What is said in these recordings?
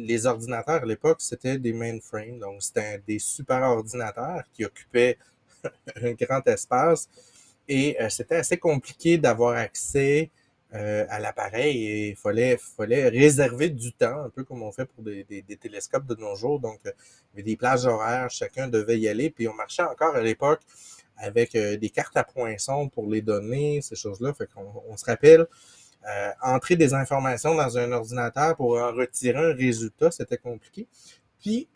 les ordinateurs à l'époque, c'était des mainframes, donc c'était des super ordinateurs qui occupaient un grand espace et c'était assez compliqué d'avoir accès à l'appareil et fallait réserver du temps, un peu comme on fait pour des télescopes de nos jours. Donc, il y avait des plages horaires, chacun devait y aller, puis on marchait encore à l'époque avec des cartes à poinçons pour les données, ces choses-là. Fait qu'on on se rappelle, entrer des informations dans un ordinateur pour en retirer un résultat, c'était compliqué. Puis,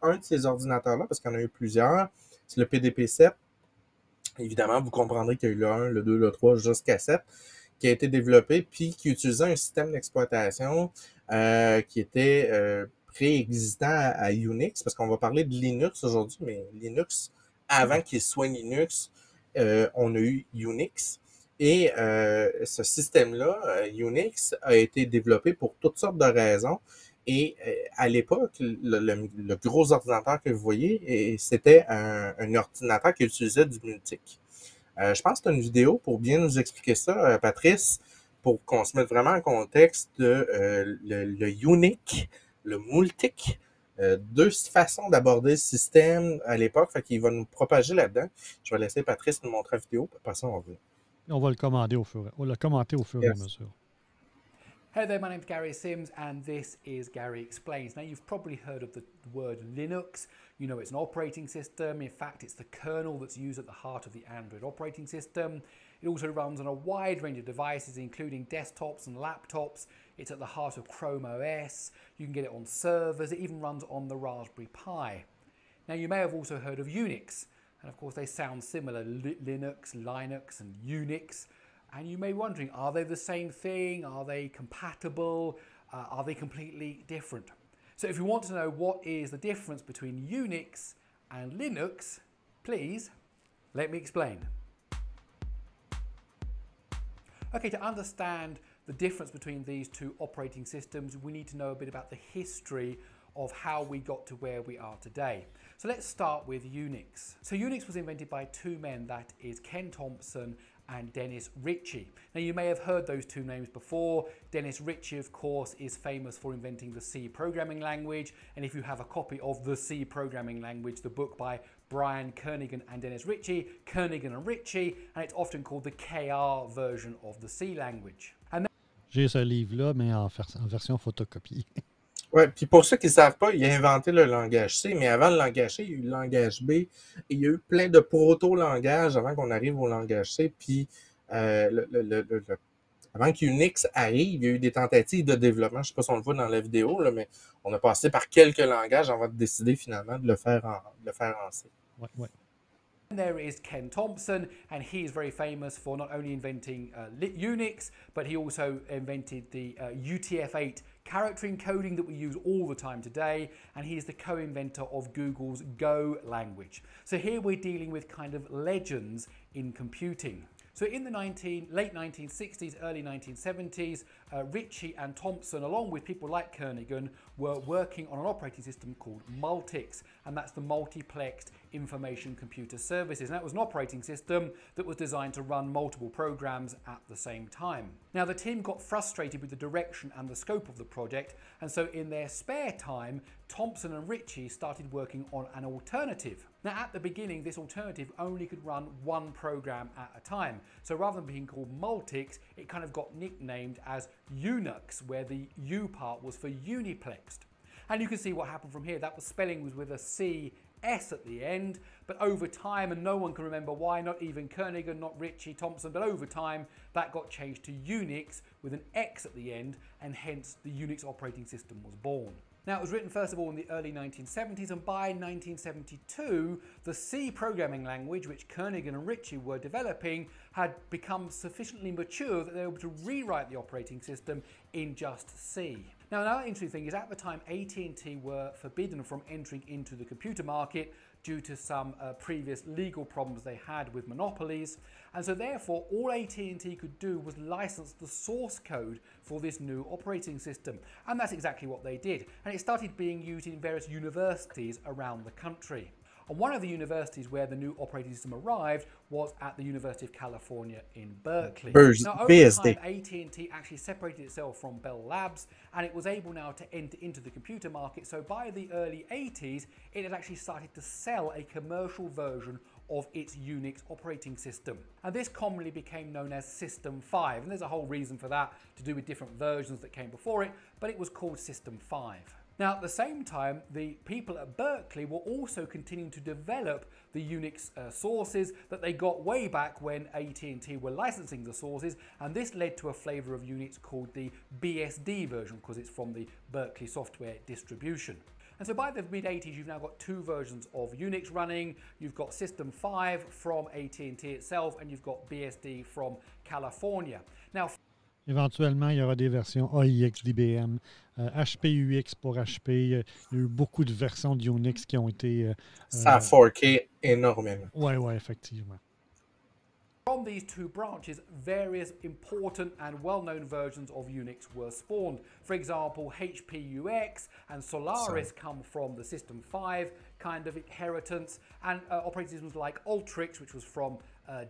un de ces ordinateurs-là, parce qu'il y en a eu plusieurs, c'est le PDP-7. Évidemment, vous comprendrez qu'il y a eu le 1, le 2, le 3, jusqu'à 7, qui a été développé, puis qui utilisait un système d'exploitation qui était préexistant à Unix, parce qu'on va parler de Linux aujourd'hui, mais Linux, avant qu'il soit Linux, on a eu Unix. Et ce système-là, Unix, a été développé pour toutes sortes de raisons. Et à l'époque, le gros ordinateur que vous voyez, c'était un ordinateur qui utilisait du Multic. Je pense que tu as une vidéo pour bien nous expliquer ça, Patrice, pour qu'on se mette vraiment en contexte de le Unique, le Multic, deux façons d'aborder le système à l'époque. Fait qu'il va nous propager là-dedans. Je vais laisser Patrice nous montrer la vidéo, puis après ça, on revient. On va le commenter au fur et à mesure. Hello there, my name's Gary Sims and this is Gary Explains. Now you've probably heard of the word Linux. You know it's an operating system. In fact, it's the kernel that's used at the heart of the Android operating system. It also runs on a wide range of devices including desktops and laptops. It's at the heart of Chrome OS. You can get it on servers. It even runs on the Raspberry Pi. Now you may have also heard of Unix. And of course they sound similar, Linux, Linux and Unix. And you may be wondering, are they the same thing? Are they compatible? Are they completely different? So if you want to know what is the difference between Unix and Linux, please let me explain. Okay, to understand the difference between these two operating systems, we need to know a bit about the history of how we got to where we are today. So let's start with Unix. So Unix was invented by two men, that is Ken Thompson and Dennis Ritchie. Now you may have heard those two names before. Dennis Ritchie, of course, is famous for inventing the C programming language. And if you have a copy of the C programming language, the book by Brian Kernighan and Dennis Ritchie, Kernighan and Ritchie, and it's often called the KR version of the C language. J'ai ce livre-là, mais en version photocopiée. Ouais, puis pour ceux qui ne savent pas, il a inventé le langage C, mais avant le langage C, il y a eu le langage B, et il y a eu plein de proto-langages avant qu'on arrive au langage C, puis avant qu'Unix arrive, il y a eu des tentatives de développement, je ne sais pas si on le voit dans la vidéo, là, mais on a passé par quelques langages avant de décider finalement de le faire en C. Ouais, ouais. And there is Ken Thompson, and he is very famous for not only inventing Unix, but he also invented the UTF-8 character encoding that we use all the time today, and he is the co-inventor of Google's Go language. So here we're dealing with kind of legends in computing. So in the late 1960s, early 1970s, Ritchie and Thompson, along with people like Kernighan, were working on an operating system called Multics, and that's the Multiplexed Information Computer Services. And that was an operating system that was designed to run multiple programs at the same time. Now the team got frustrated with the direction and the scope of the project, and so in their spare time, Thompson and Ritchie started working on an alternative. Now at the beginning, this alternative only could run one program at a time. So rather than being called Multics, it kind of got nicknamed as Unix, where the U part was for uniplexed. And you can see what happened from here. That was spelling was with a C S at the end, but over time, and no one can remember why, not even Kernighan, not Ritchie, Thompson, but over time that got changed to Unix with an X at the end, and hence the Unix operating system was born. Now it was written first of all in the early 1970s, and by 1972 the C programming language, which Kernighan and Ritchie were developing, had become sufficiently mature that they were able to rewrite the operating system in just C. Now another interesting thing is at the time AT&T were forbidden from entering into the computer market due to some previous legal problems they had with monopolies, and so therefore all AT&T could do was license the source code for this new operating system, and that's exactly what they did, and it started being used in various universities around the country. And one of the universities where the new operating system arrived was at the University of California in Berkeley. Now, over BSD. time, AT&T actually separated itself from Bell Labs, and it was able now to enter into the computer market. So by the early 80s, it had actually started to sell a commercial version of its Unix operating system. And this commonly became known as System 5. And there's a whole reason for that, to do with different versions that came before it, but it was called System 5. Now, at the same time, the people at Berkeley were also continuing to develop the Unix sources that they got way back when AT&T were licensing the sources, and this led to a flavor of Unix called the BSD version, because it's from the Berkeley software distribution. And so by the mid-80s, you've now got two versions of Unix running. You've got System 5 from AT&T itself, and you've got BSD from California. Now, Éventuellement, il y aura des versions AIX d'IBM, HPUX pour HP. Il y a eu beaucoup de versions de Unix qui ont été... Ça a forké énormément. Oui, effectivement. From these two branches, various important and well-known versions of Unix were spawned. For example, HPUX and Solaris come from the System 5 kind of inheritance, and operating systems like Ultrix, which was from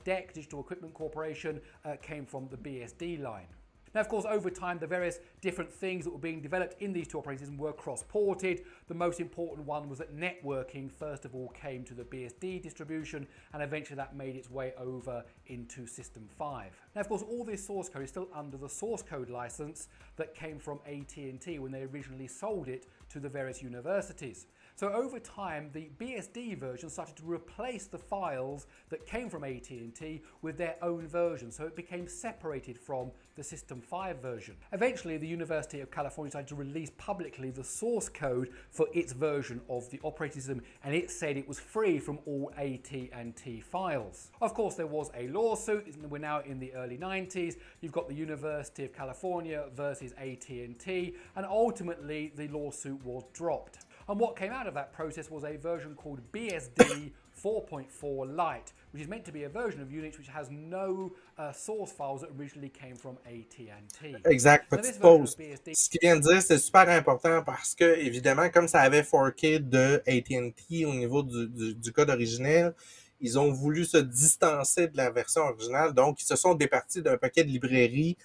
DEC, Digital Equipment Corporation, came from the BSD line. Now, of course, over time, the various different things that were being developed in these two operating systems were cross-ported. The most important one was that networking, first of all, came to the BSD distribution, and eventually that made its way over into System 5. Now, of course, all this source code is still under the source code license that came from AT&T when they originally sold it to the various universities. So over time, the BSD version started to replace the files that came from AT&T with their own version, so it became separated from the System 5 version. Eventually, the University of California decided to release publicly the source code for its version of the operating system, and it said it was free from all AT&T files. Of course, there was a lawsuit. We're now in the early 90s. You've got the University of California versus AT&T, and ultimately the lawsuit was dropped. And what came out of that process was a version called BSD 4.4 Lite, which is meant to be a version of Unix which has no source files that originally came from AT&T. Exact, petite pause. Ce qu'il vient de dire, c'est super important parce que, évidemment, comme ça avait forké de AT&T au niveau du code originel, ils ont voulu se distancer de la version originale, donc ils se sont départis d'un paquet de librairies,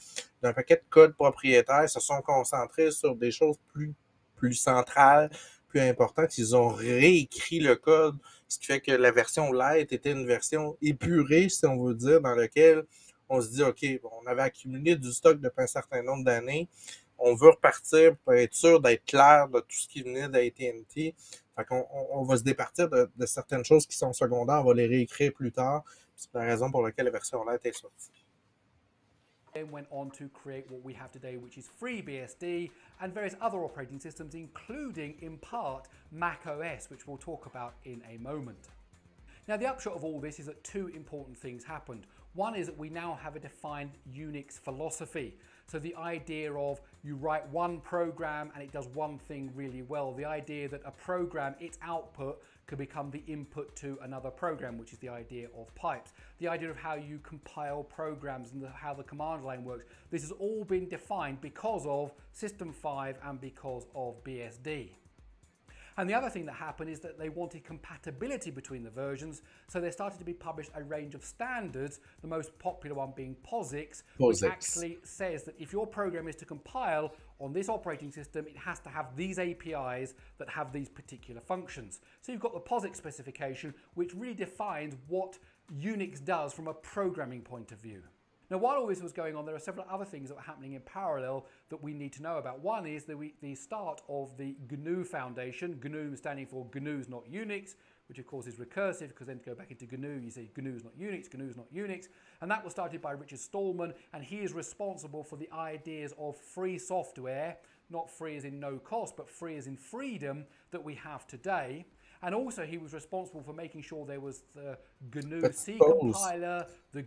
d'un paquet de codes propriétaires, se sont concentrés sur des choses plus centrales, plus importantes. Ils ont réécrit le code, ce qui fait que la version Lite était une version épurée, si on veut dire, dans laquelle on se dit, OK, bon, on avait accumulé du stock depuis un certain nombre d'années, on veut repartir pour être sûr d'être clair de tout ce qui venait d'AT&T. Fait qu'on va se départir de certaines choses qui sont secondaires, on va les réécrire plus tard. C'est la raison pour laquelle la version Lite est sortie. Then went on to create what we have today, which is FreeBSD and various other operating systems, including, in part, Mac OS, which we'll talk about in a moment. Now, the upshot of all this is that two important things happened. One is that we now have a defined Unix philosophy. So the idea of you write one program and it does one thing really well. The idea that a program, its output, could become the input to another program, which is the idea of pipes. The idea of how you compile programs and how the command line works. This has all been defined because of System 5 and because of BSD. And the other thing that happened is that they wanted compatibility between the versions, so there started to be published a range of standards, the most popular one being POSIX, which actually says that if your program is to compile on this operating system, it has to have these APIs that have these particular functions. So you've got the POSIX specification, which really defines what Unix does from a programming point of view. Now, while all this was going on, there are several other things that were happening in parallel that we need to know about. One is the start of the GNU Foundation, GNU standing for GNU's Not Unix, which of course is recursive, because then to go back into GNU, you say GNU's not Unix, GNU's not Unix. And that was started by Richard Stallman, and he is responsible for the ideas of free software, not free as in no cost, but free as in freedom that we have today. And also he was responsible for making sure there was the GNU C compiler, the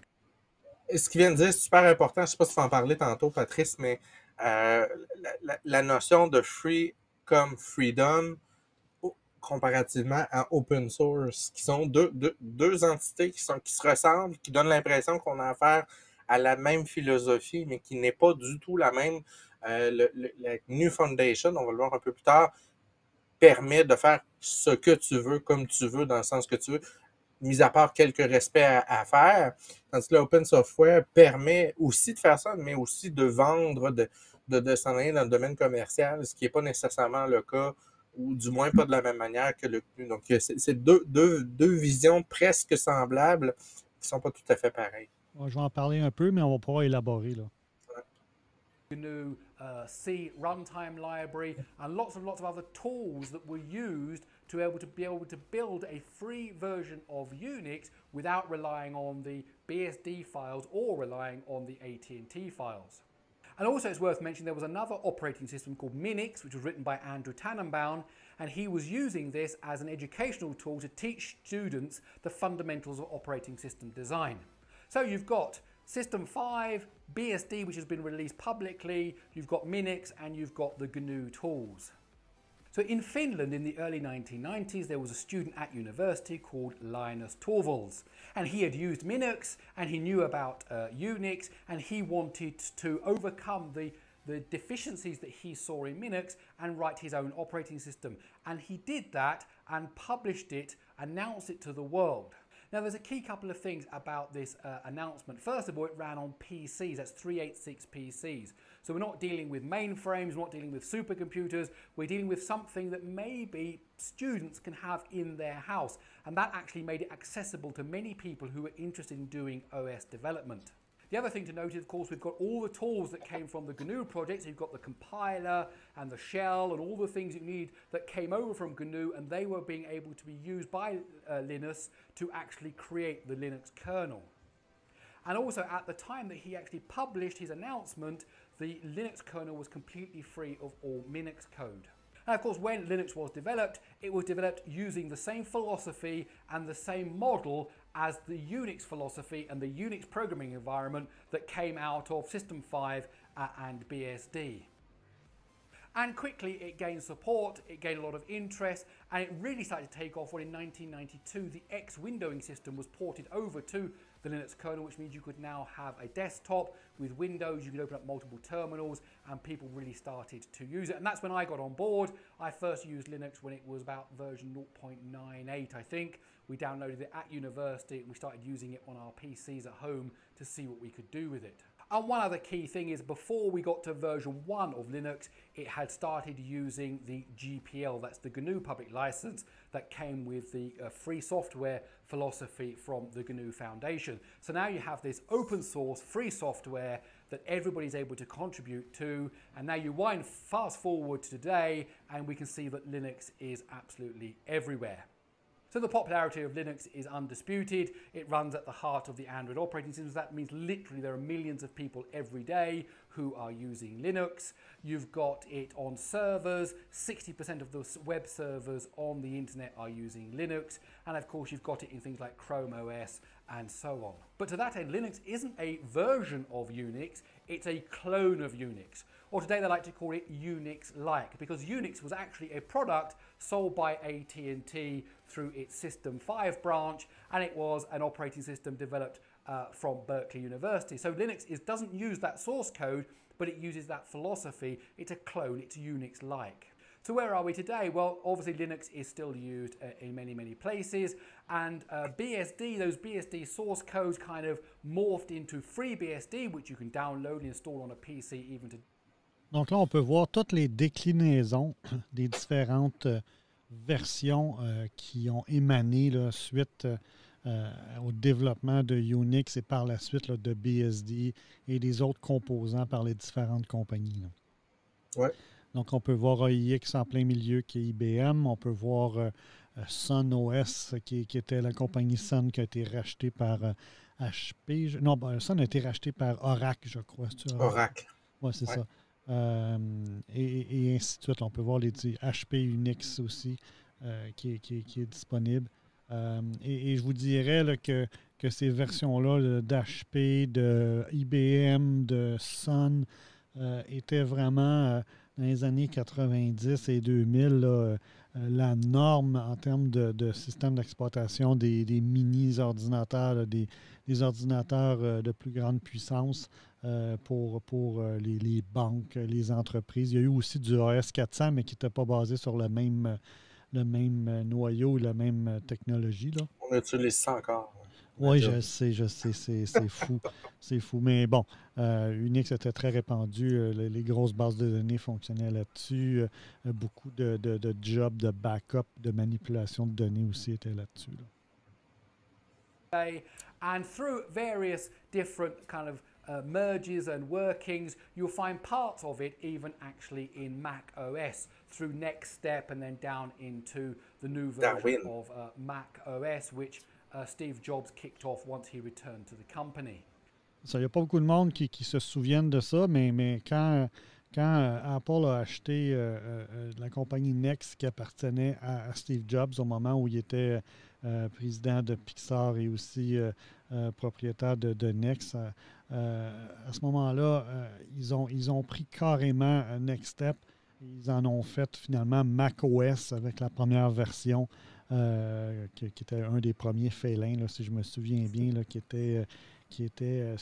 Ce qu'il vient de dire, c'est super important. Je ne sais pas si tu en parlais tantôt, Patrice, mais la notion de free comme freedom comparativement à open source, qui sont deux entités qui se ressemblent, qui donnent l'impression qu'on a affaire à la même philosophie, mais qui n'est pas du tout la même. La GNU Foundation, on va le voir un peu plus tard, permet de faire ce que tu veux, comme tu veux, dans le sens que tu veux, mis à part quelques respects à faire. Tandis que l'open software permet aussi de faire ça, mais aussi de vendre, de s'en aller dans le domaine commercial, ce qui n'est pas nécessairement le cas, ou du moins pas de la même manière que le GNU. Donc, c'est deux visions presque semblables qui ne sont pas tout à fait pareilles. Je vais en parler un peu, mais on va pouvoir élaborer, là. GNU C runtime library and lots of other tools that were used to be able to build a free version of Unix without relying on the BSD files or relying on the AT&T files. And also it's worth mentioning there was another operating system called Minix, which was written by Andrew Tannenbaum, and he was using this as an educational tool to teach students the fundamentals of operating system design. So you've got System 5, BSD, which has been released publicly, you've got Minix, and you've got the GNU tools. So in Finland in the early 1990s, there was a student at university called Linus Torvalds, and he had used Minix, and he knew about Unix, and he wanted to overcome the deficiencies that he saw in Minix and write his own operating system. And he did that and published it, announced it to the world. Now, there's a key couple of things about this announcement. First of all, it ran on PCs, that's 386 PCs. So we're not dealing with mainframes, we're not dealing with supercomputers, we're dealing with something that maybe students can have in their house. And that actually made it accessible to many people who were interested in doing OS development. The other thing to note is, of course, we've got all the tools that came from the GNU project. So you've got the compiler and the shell and all the things you need that came over from GNU, and they were being able to be used by Linus to actually create the Linux kernel. And also at the time that he actually published his announcement, the Linux kernel was completely free of all Minix code. And of course, when Linux was developed, it was developed using the same philosophy and the same model as the Unix philosophy and the Unix programming environment that came out of System 5 and BSD. And quickly it gained support, it gained a lot of interest, and it really started to take off when in 1992 the X windowing system was ported over to the Linux kernel, which means you could now have a desktop with Windows, you could open up multiple terminals, and people really started to use it. And that's when I got on board. I first used Linux when it was about version 0.98, I think. We downloaded it at university and we started using it on our PCs at home to see what we could do with it. And one other key thing is, before we got to version 1 of Linux, it had started using the GPL, that's the GNU public license that came with the free software philosophy from the GNU Foundation. So now you have this open source free software that everybody's able to contribute to, and now you fast forward to today and we can see that Linux is absolutely everywhere. So the popularity of Linux is undisputed. It runs at the heart of the Android operating systems. That means literally there are millions of people every day who are using Linux. You've got it on servers. 60% of the web servers on the internet are using Linux. And of course, you've got it in things like Chrome OS and so on. But to that end, Linux isn't a version of Unix, it's a clone of Unix. Or today they like to call it Unix-like, because Unix was actually a product sold by AT&T through its System 5 branch, and it was an operating system developed from Berkeley University. So Linux doesn't use that source code, but it uses that philosophy. It's a clone, it's Unix-like. So where are we today? Well, obviously Linux is still used in many, many places, and BSD, those BSD source codes kind of morphed into FreeBSD, which you can download and install on a PC even today. Donc là, on peut voir toutes les déclinaisons des différentes versions qui ont émané là, suite au développement de Unix et par la suite là, de BSD et des autres composants par les différentes compagnies. Ouais. Donc, on peut voir AIX en plein milieu qui est IBM. On peut voir Sun OS qui était la compagnie Sun qui a été rachetée par HP. Non, Sun a été racheté par Oracle, je crois. Oracle. Oui, c'est ça. Et ainsi de suite. On peut voir les HP Unix aussi qui est disponible. Et je vous dirais là, que ces versions-là d'HP, de IBM, de Sun étaient vraiment dans les années 90 et 2000 là, la norme en termes de système d'exploitation des mini-ordinateurs, là, des ordinateurs de plus grande puissance pour les banques, les entreprises. Il y a eu aussi du AS 400, mais qui n'était pas basé sur le même noyau, la même technologie, là. On utilise ça encore. Oui, je sais, c'est fou. C'est fou. Mais bon, Unix était très répandu. Les grosses bases de données fonctionnaient là-dessus. Beaucoup de jobs de backup, de manipulation de données aussi étaient là-dessus, là. And through various different kind of merges and workings, you'll find parts of it even actually in Mac OS through Next Step and then down into the new version of Mac OS, which Steve Jobs kicked off once he returned to the company. Il n'y a pas beaucoup de monde qui se souviennent de ça, mais quand Apple a acheté la compagnie Next qui appartenait à Steve Jobs au moment où il était président de Pixar et aussi propriétaire de Next, à ce moment-là, ils ont pris carrément Next Step. Ils en ont fait finalement macOS avec la première version qui était un des premiers félins, là, si je me souviens bien, là, c'était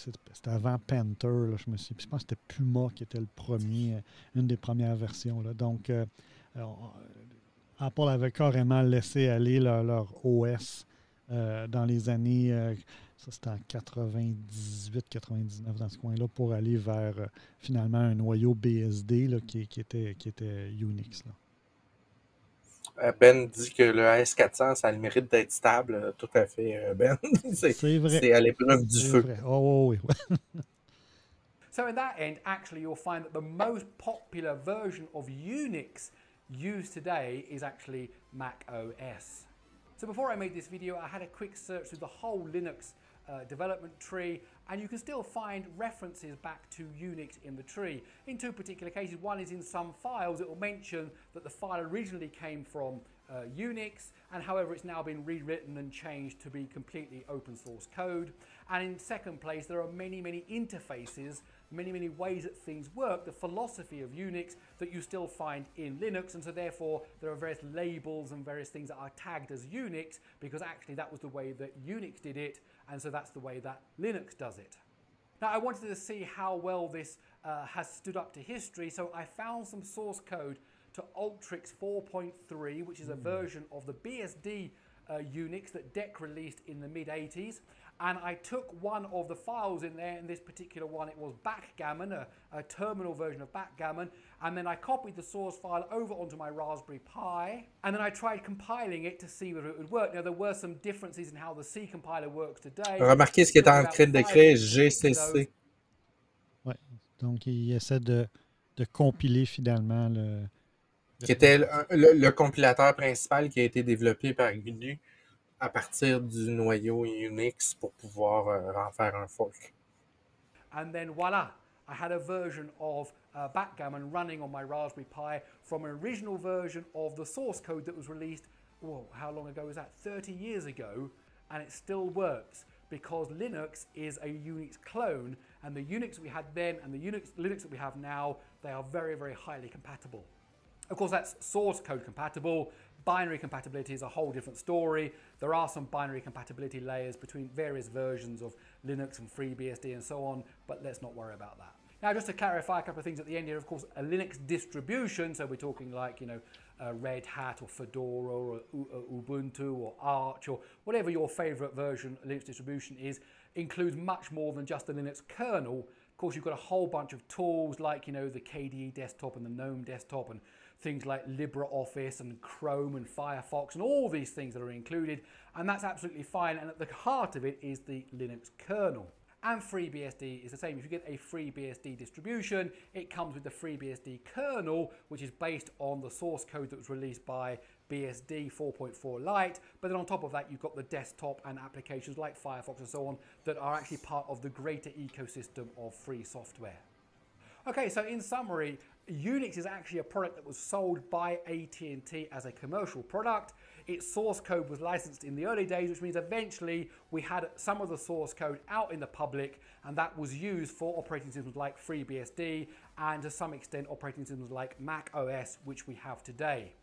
avant Panther, là, je pense que c'était Puma qui était le premier, une des premières versions, là. Donc, Apple avait carrément laissé aller leur OS dans les années, ça c'était en 98-99 dans ce coin-là, pour aller vers finalement un noyau BSD là, qui était Unix, là. Ben dit que le AS400, ça a le mérite d'être stable. Tout à fait, Ben. C'est vrai. C'est à l'épreuve du feu. Vrai. Oh, oui. So in that end, actually, you'll find that the most popular version of Unix used today is actually Mac OS. So before I made this video, I had a quick search through the whole Linux development tree, and you can still find references back to Unix in the tree. In two particular cases, one is in some files, it will mention that the file originally came from Unix, and however it's now been rewritten and changed to be completely open source code. And in second place, there are many interfaces, many ways that things work, the philosophy of Unix that you still find in Linux, and so therefore there are various labels and various things that are tagged as Unix because actually that was the way that Unix did it, and so that's the way that Linux does it. Now I wanted to see how well this has stood up to history, so I found some source code to Ultrix 4.3, which is a version of the BSD Unix that DEC released in the mid-80s. And I took one of the files in there, in this particular one it was Backgammon, a terminal version of Backgammon, and then I copied the source file over onto my Raspberry Pi, and then I tried compiling it to see whether it would work. Now there were some differences in how the C compiler works today. Remarquez ce qu'il est en train d'écrire, GCC. Oui, donc il essaie de compiler finalement qui était le compilateur principal qui a été développé par GNU à partir du noyau Unix pour pouvoir en faire un fork. And then voila, I had a version of Backgammon running on my Raspberry Pi from an original version of the source code that was released, how long ago was that? 30 years ago, and it still works because Linux is a Unix clone, and the Unix we had then and the Linux that we have now, they are very highly compatible. Of course, that's source code compatible. Binary compatibility is a whole different story. There are some binary compatibility layers between various versions of Linux and FreeBSD and so on, but let's not worry about that. Now, just to clarify a couple of things at the end here, of course, a Linux distribution, so we're talking like, Red Hat or Fedora or Ubuntu or Arch or whatever your favorite version Linux distribution is, includes much more than just the Linux kernel. Of course, you've got a whole bunch of tools like, the KDE desktop and the GNOME desktop and things like LibreOffice and Chrome and Firefox and all these things that are included, and that's absolutely fine, and at the heart of it is the Linux kernel. And FreeBSD is the same. If you get a FreeBSD distribution, it comes with the FreeBSD kernel, which is based on the source code that was released by BSD 4.4 Lite, but then on top of that you've got the desktop and applications like Firefox and so on that are actually part of the greater ecosystem of free software. Okay, so in summary, Unix is actually a product that was sold by AT&T as a commercial product. Its source code was licensed in the early days, which means eventually we had some of the source code out in the public, and that was used for operating systems like FreeBSD and to some extent operating systems like Mac OS, which we have today.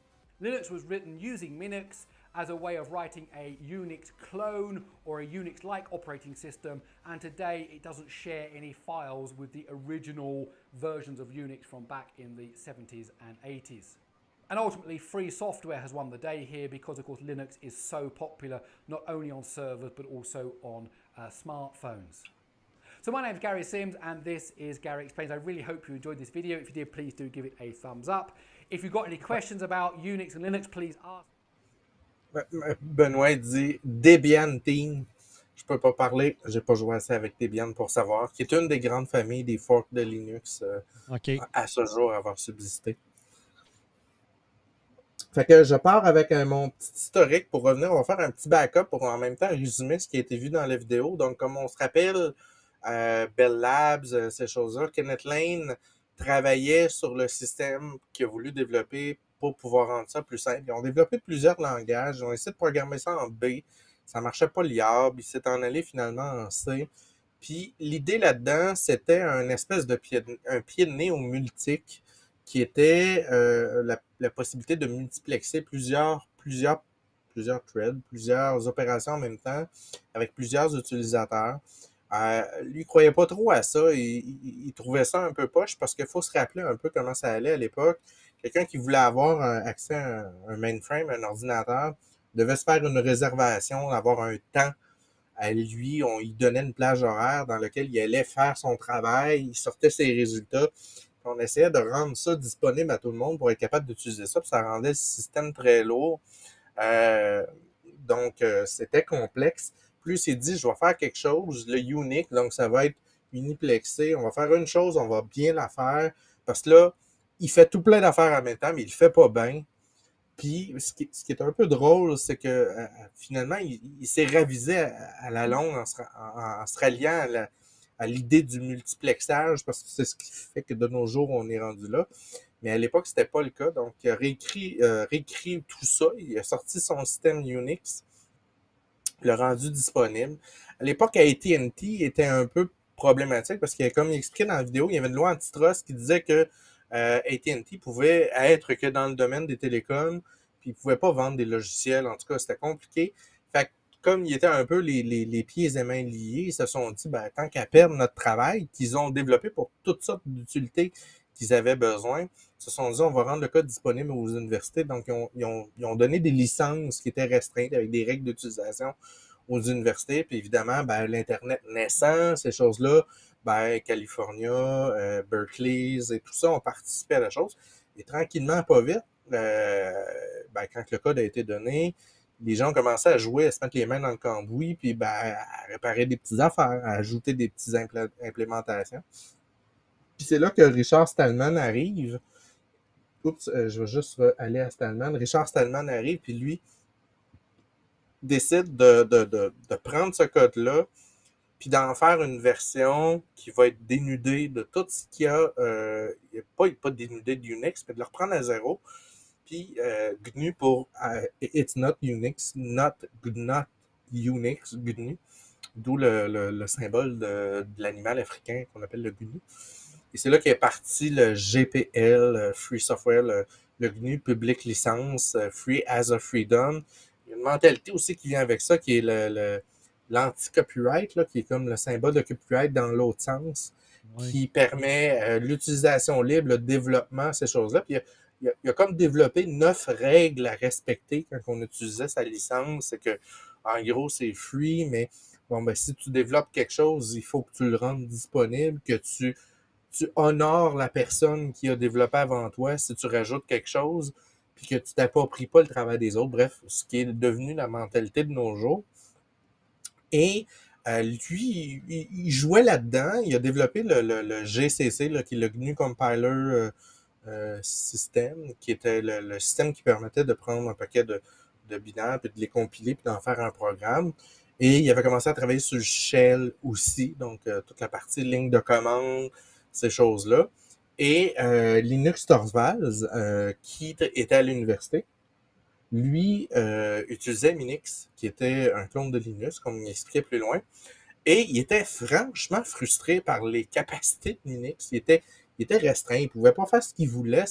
Linux was written using Minix as a way of writing a Unix clone or a Unix-like operating system, and today it doesn't share any files with the original versions of Unix from back in the 70s and 80s. And ultimately, free software has won the day here because, of course, Linux is so popular, not only on servers, but also on smartphones. So my name is Gary Sims, and this is Gary Explains. I really hope you enjoyed this video. If you did, please do give it a thumbs up. If you've got any questions about Unix and Linux, please ask. Benoît dit Debian Team. Je peux pas parler, j'ai pas joué assez avec Debian pour savoir, qui est une des grandes familles des forks de Linux à ce jour avoir subsisté. Fait que je pars avec mon petit historique pour revenir. On va faire un petit backup pour en même temps résumer ce qui a été vu dans la vidéo. Donc, comme on se rappelle, Bell Labs, ces choses-là, Kenneth Lane travaillait sur le système qu'il a voulu développer pour pouvoir rendre ça plus simple. Ils ont développé plusieurs langages. Ils ont essayé de programmer ça en B. Ça marchait pas liable. Ils s'est en allé finalement en C. Puis l'idée là-dedans, c'était un espèce de pied de nez au multique qui était la possibilité de multiplexer plusieurs threads, plusieurs opérations en même temps avec plusieurs utilisateurs. Lui, il croyait pas trop à ça. Il trouvait ça un peu poche parce qu'il faut se rappeler un peu comment ça allait à l'époque. Quelqu'un qui voulait avoir accès à un mainframe, un ordinateur, devait se faire une réservation, avoir un temps à lui. On lui donnait une plage horaire dans laquelle il allait faire son travail, il sortait ses résultats. On essayait de rendre ça disponible à tout le monde pour être capable d'utiliser ça, puis ça rendait le système très lourd. Donc, c'était complexe. Plus il dit, je vais faire quelque chose, le Unix, donc ça va être uniplexé. On va faire une chose, on va bien la faire. Parce que là, il fait tout plein d'affaires en même temps, mais il le fait pas bien. Puis, ce qui est un peu drôle, c'est que finalement, il s'est ravisé à la longue en se ralliant à l'idée du multiplexage, parce que c'est ce qui fait que de nos jours, on est rendu là. Mais à l'époque, c'était pas le cas. Donc, il a réécrit tout ça. Il a sorti son système Unix, l'a rendu disponible. À l'époque, AT&T était un peu problématique parce qu'il, comme il expliquait dans la vidéo, il y avait une loi antitrust qui disait que AT&T pouvait être que dans le domaine des télécoms, puis il pouvait pas vendre des logiciels. En tout cas, c'était compliqué. Fait que, comme il était un peu les pieds et mains liés, ils se sont dit, ben, tant qu'à perdre notre travail qu'ils ont développé pour toutes sortes d'utilités qu'ils avaient besoin, ils se sont dit, on va rendre le code disponible aux universités. Donc, ils ont donné des licences qui étaient restreintes avec des règles d'utilisation aux universités. Puis évidemment, ben, l'Internet naissant, ces choses-là, ben, California, Berkeley et tout ça ont participé à la chose. Et tranquillement, pas vite, ben, quand le code a été donné, les gens ont commencé à jouer, à se mettre les mains dans le cambouis, puis ben, à réparer des petites affaires, à ajouter des petites implémentations. Puis c'est là que Richard Stallman arrive. Oups, je vais juste aller à Stallman. Richard Stallman arrive, puis lui décide de prendre ce code-là, puis d'en faire une version qui va être dénudée de tout ce qu'il y a, pas dénudée de Unix, mais de le reprendre à zéro. Puis GNU pour It's not Unix, not Unix, GNU, d'où le symbole de l'animal africain qu'on appelle le GNU. Et c'est là qu'est parti le GPL, Free Software, le GNU Public License, Free as a Freedom. Il y a une mentalité aussi qui vient avec ça, qui est l'anti-copyright, là, qui est comme le symbole de copyright dans l'autre sens, qui permet l'utilisation libre, le développement, ces choses-là. Puis il a comme développé 9 règles à respecter quand on utilisait sa licence. C'est que, en gros, c'est free, mais bon, ben, si tu développes quelque chose, il faut que tu le rendes disponible, que tu honores la personne qui a développé avant toi si tu rajoutes quelque chose, puis que tu t'appropries pas le travail des autres. Bref, ce qui est devenu la mentalité de nos jours. Et lui, il jouait là-dedans. Il a développé le GCC, là, qui est le GNU Compiler System, qui était le système qui permettait de prendre un paquet de binaires, puis de les compiler, puis d'en faire un programme. Et il avait commencé à travailler sur le shell aussi, donc toute la partie ligne de commande, ces choses-là. Et Linus Torvalds, qui était à l'université, lui utilisait Minix, qui était un clone de Linux, comme il expliquait plus loin. Et il était franchement frustré par les capacités de Linux. Il était restreint, il pouvait pas faire ce qu'il voulait.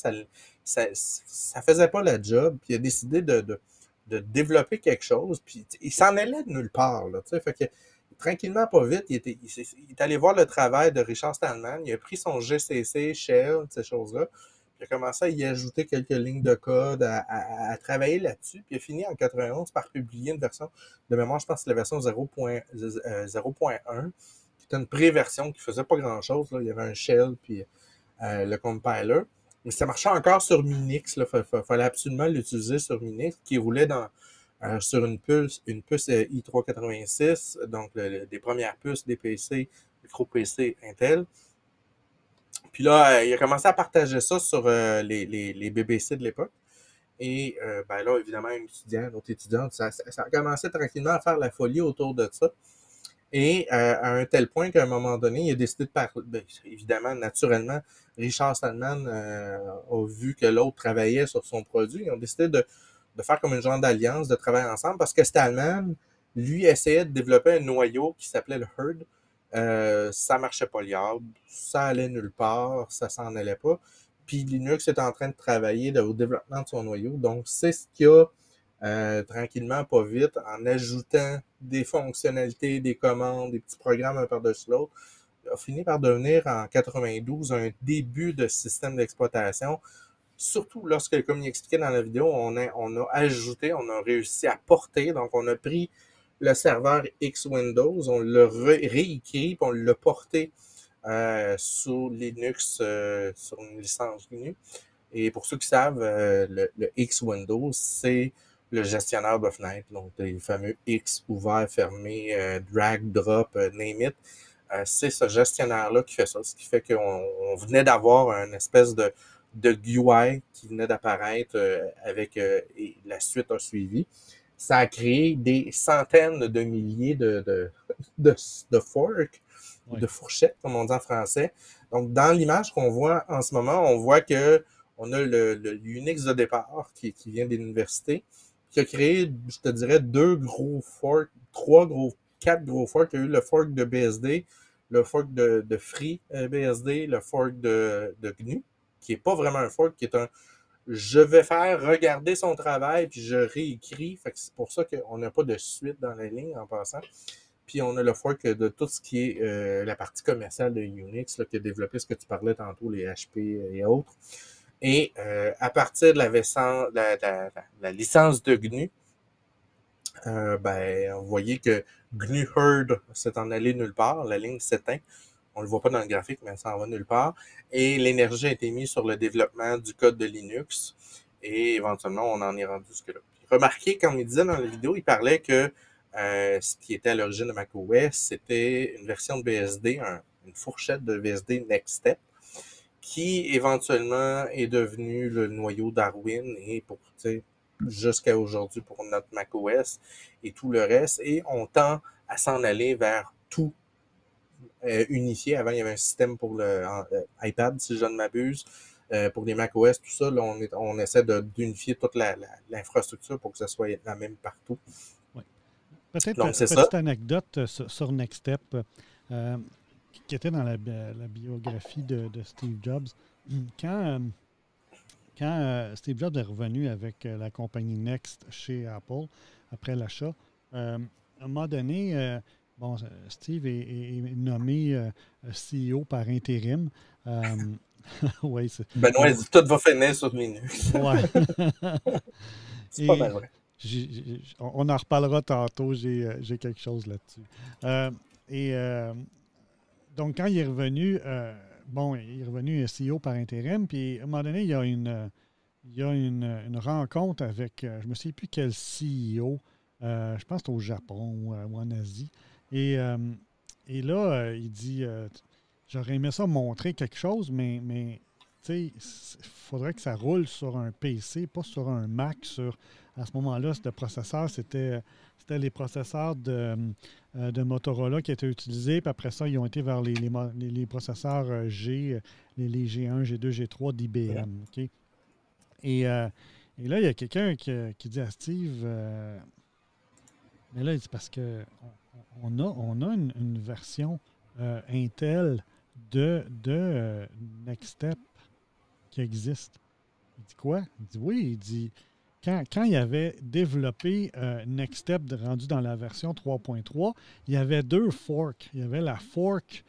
ça faisait pas la job, puis il a décidé de développer quelque chose, puis il s'en allait de nulle part, là, tu sais, fait que tranquillement, pas vite, il est allé voir le travail de Richard Stallman, il a pris son GCC, Shell, ces choses-là, puis il a commencé à y ajouter quelques lignes de code, à travailler là-dessus, puis il a fini en 91 par publier une version de mémoire, je pense que c'est la version 0.1, qui était une pré-version qui faisait pas grand-chose, là. Il y avait un Shell, puis le compiler. Mais ça marchait encore sur Minix. Il fallait absolument l'utiliser sur Minix, qui roulait sur une puce i386, donc des premières puces des PC, micro-PC Intel. Puis là, il a commencé à partager ça sur les BBC de l'époque. Et ben là, évidemment, un autre étudiant, ça a commencé tranquillement à faire la folie autour de ça. Et à un tel point qu'à un moment donné, il a décidé de parler. Évidemment, naturellement, Richard Stallman a vu que l'autre travaillait sur son produit. Ils ont décidé de faire comme une genre d'alliance, de travailler ensemble, parce que Stallman, lui, essayait de développer un noyau qui s'appelait le Herd. Ça marchait pas liable, ça allait nulle part, ça s'en allait pas. Puis Linux est en train de travailler au développement de son noyau. Donc, c'est ce qu'il y a tranquillement, pas vite, en ajoutant des fonctionnalités, des commandes, des petits programmes un par-dessus l'autre, a fini par devenir en 92 un début de système d'exploitation. Surtout lorsque, comme il expliquait dans la vidéo, on a ajouté, on a réussi à porter, donc on a pris le serveur X Windows, on l'a réécrit, puis on l'a porté sous Linux, sur une licence GNU. Et pour ceux qui savent, le X Windows, c'est le gestionnaire de fenêtres, donc les fameux X ouverts, fermés, drag, drop, name it. C'est ce gestionnaire-là qui fait ça, ce qui fait qu'on venait d'avoir une espèce de GUI qui venait d'apparaître avec et la suite a suivi. Ça a créé des centaines de milliers de forks, de fourchettes, comme on dit en français. Donc, dans l'image qu'on voit en ce moment, on voit que on a le Unix de départ qui vient de l'université, qui a créé, je te dirais, 2 gros forks, 4 gros forks. Il y a eu le fork de BSD, le fork de Free BSD, le fork de GNU, qui est pas vraiment un fork, qui est un je vais faire regarder son travail, puis je réécris. Fait que c'est pour ça qu'on n'a pas de suite dans la ligne en passant. Puis on a le fork de tout ce qui est la partie commerciale de Unix, là, qui a développé ce que tu parlais tantôt, les HP et autres. Et à partir de la licence de GNU, ben, vous voyez que GNU Herd s'est en allé nulle part, la ligne s'éteint. On le voit pas dans le graphique, mais ça en va nulle part. Et l'énergie a été mise sur le développement du code de Linux. Et éventuellement, on en est rendu jusque-là. Remarquez, comme il disait dans la vidéo, il parlait que ce qui était à l'origine de macOS, c'était une version de BSD, une fourchette de BSD Next Step, qui éventuellement est devenu le noyau Darwin et pour, tu sais, jusqu'à aujourd'hui pour notre macOS et tout le reste. Et on tend à s'en aller vers tout unifié. Avant, il y avait un système pour le iPad, si je ne m'abuse. Pour les macOS, tout ça, là, on essaie d'unifier toute l'infrastructure pour que ça soit la même partout. Oui. Peut-être donc, une petite anecdote sur NextStep qui était dans la biographie de Steve Jobs. Quand Steve Jobs est revenu avec la compagnie Next chez Apple, après l'achat, à un moment donné, bon, Steve est nommé CEO par intérim. Ouais, Benoît dit tout va finir sur Linux. Ouais. C'est pas mal vrai. On en reparlera tantôt, j'ai quelque chose là-dessus. Donc, quand il est revenu, il est revenu CEO par intérim, puis à un moment donné, il y a une rencontre avec, je ne me souviens plus quel CEO, je pense que c'est au Japon ou en Asie. Et là, il dit, j'aurais aimé ça montrer quelque chose, mais tu sais, il faudrait que ça roule sur un PC, pas sur un Mac. À ce moment-là, ce processeur, c'était les processeurs de Motorola qui étaient utilisés. Puis après ça, ils ont été vers les processeurs G, les G1, G2, G3 d'IBM. Okay? Et là, il y a quelqu'un qui dit à Steve, mais là, il dit parce que on a une version Intel de NextStep qui existe. Il dit quoi? Il dit oui, il dit quand il avait développé NextStep rendu dans la version 3.3, il y avait 2 forks. Il y avait la fork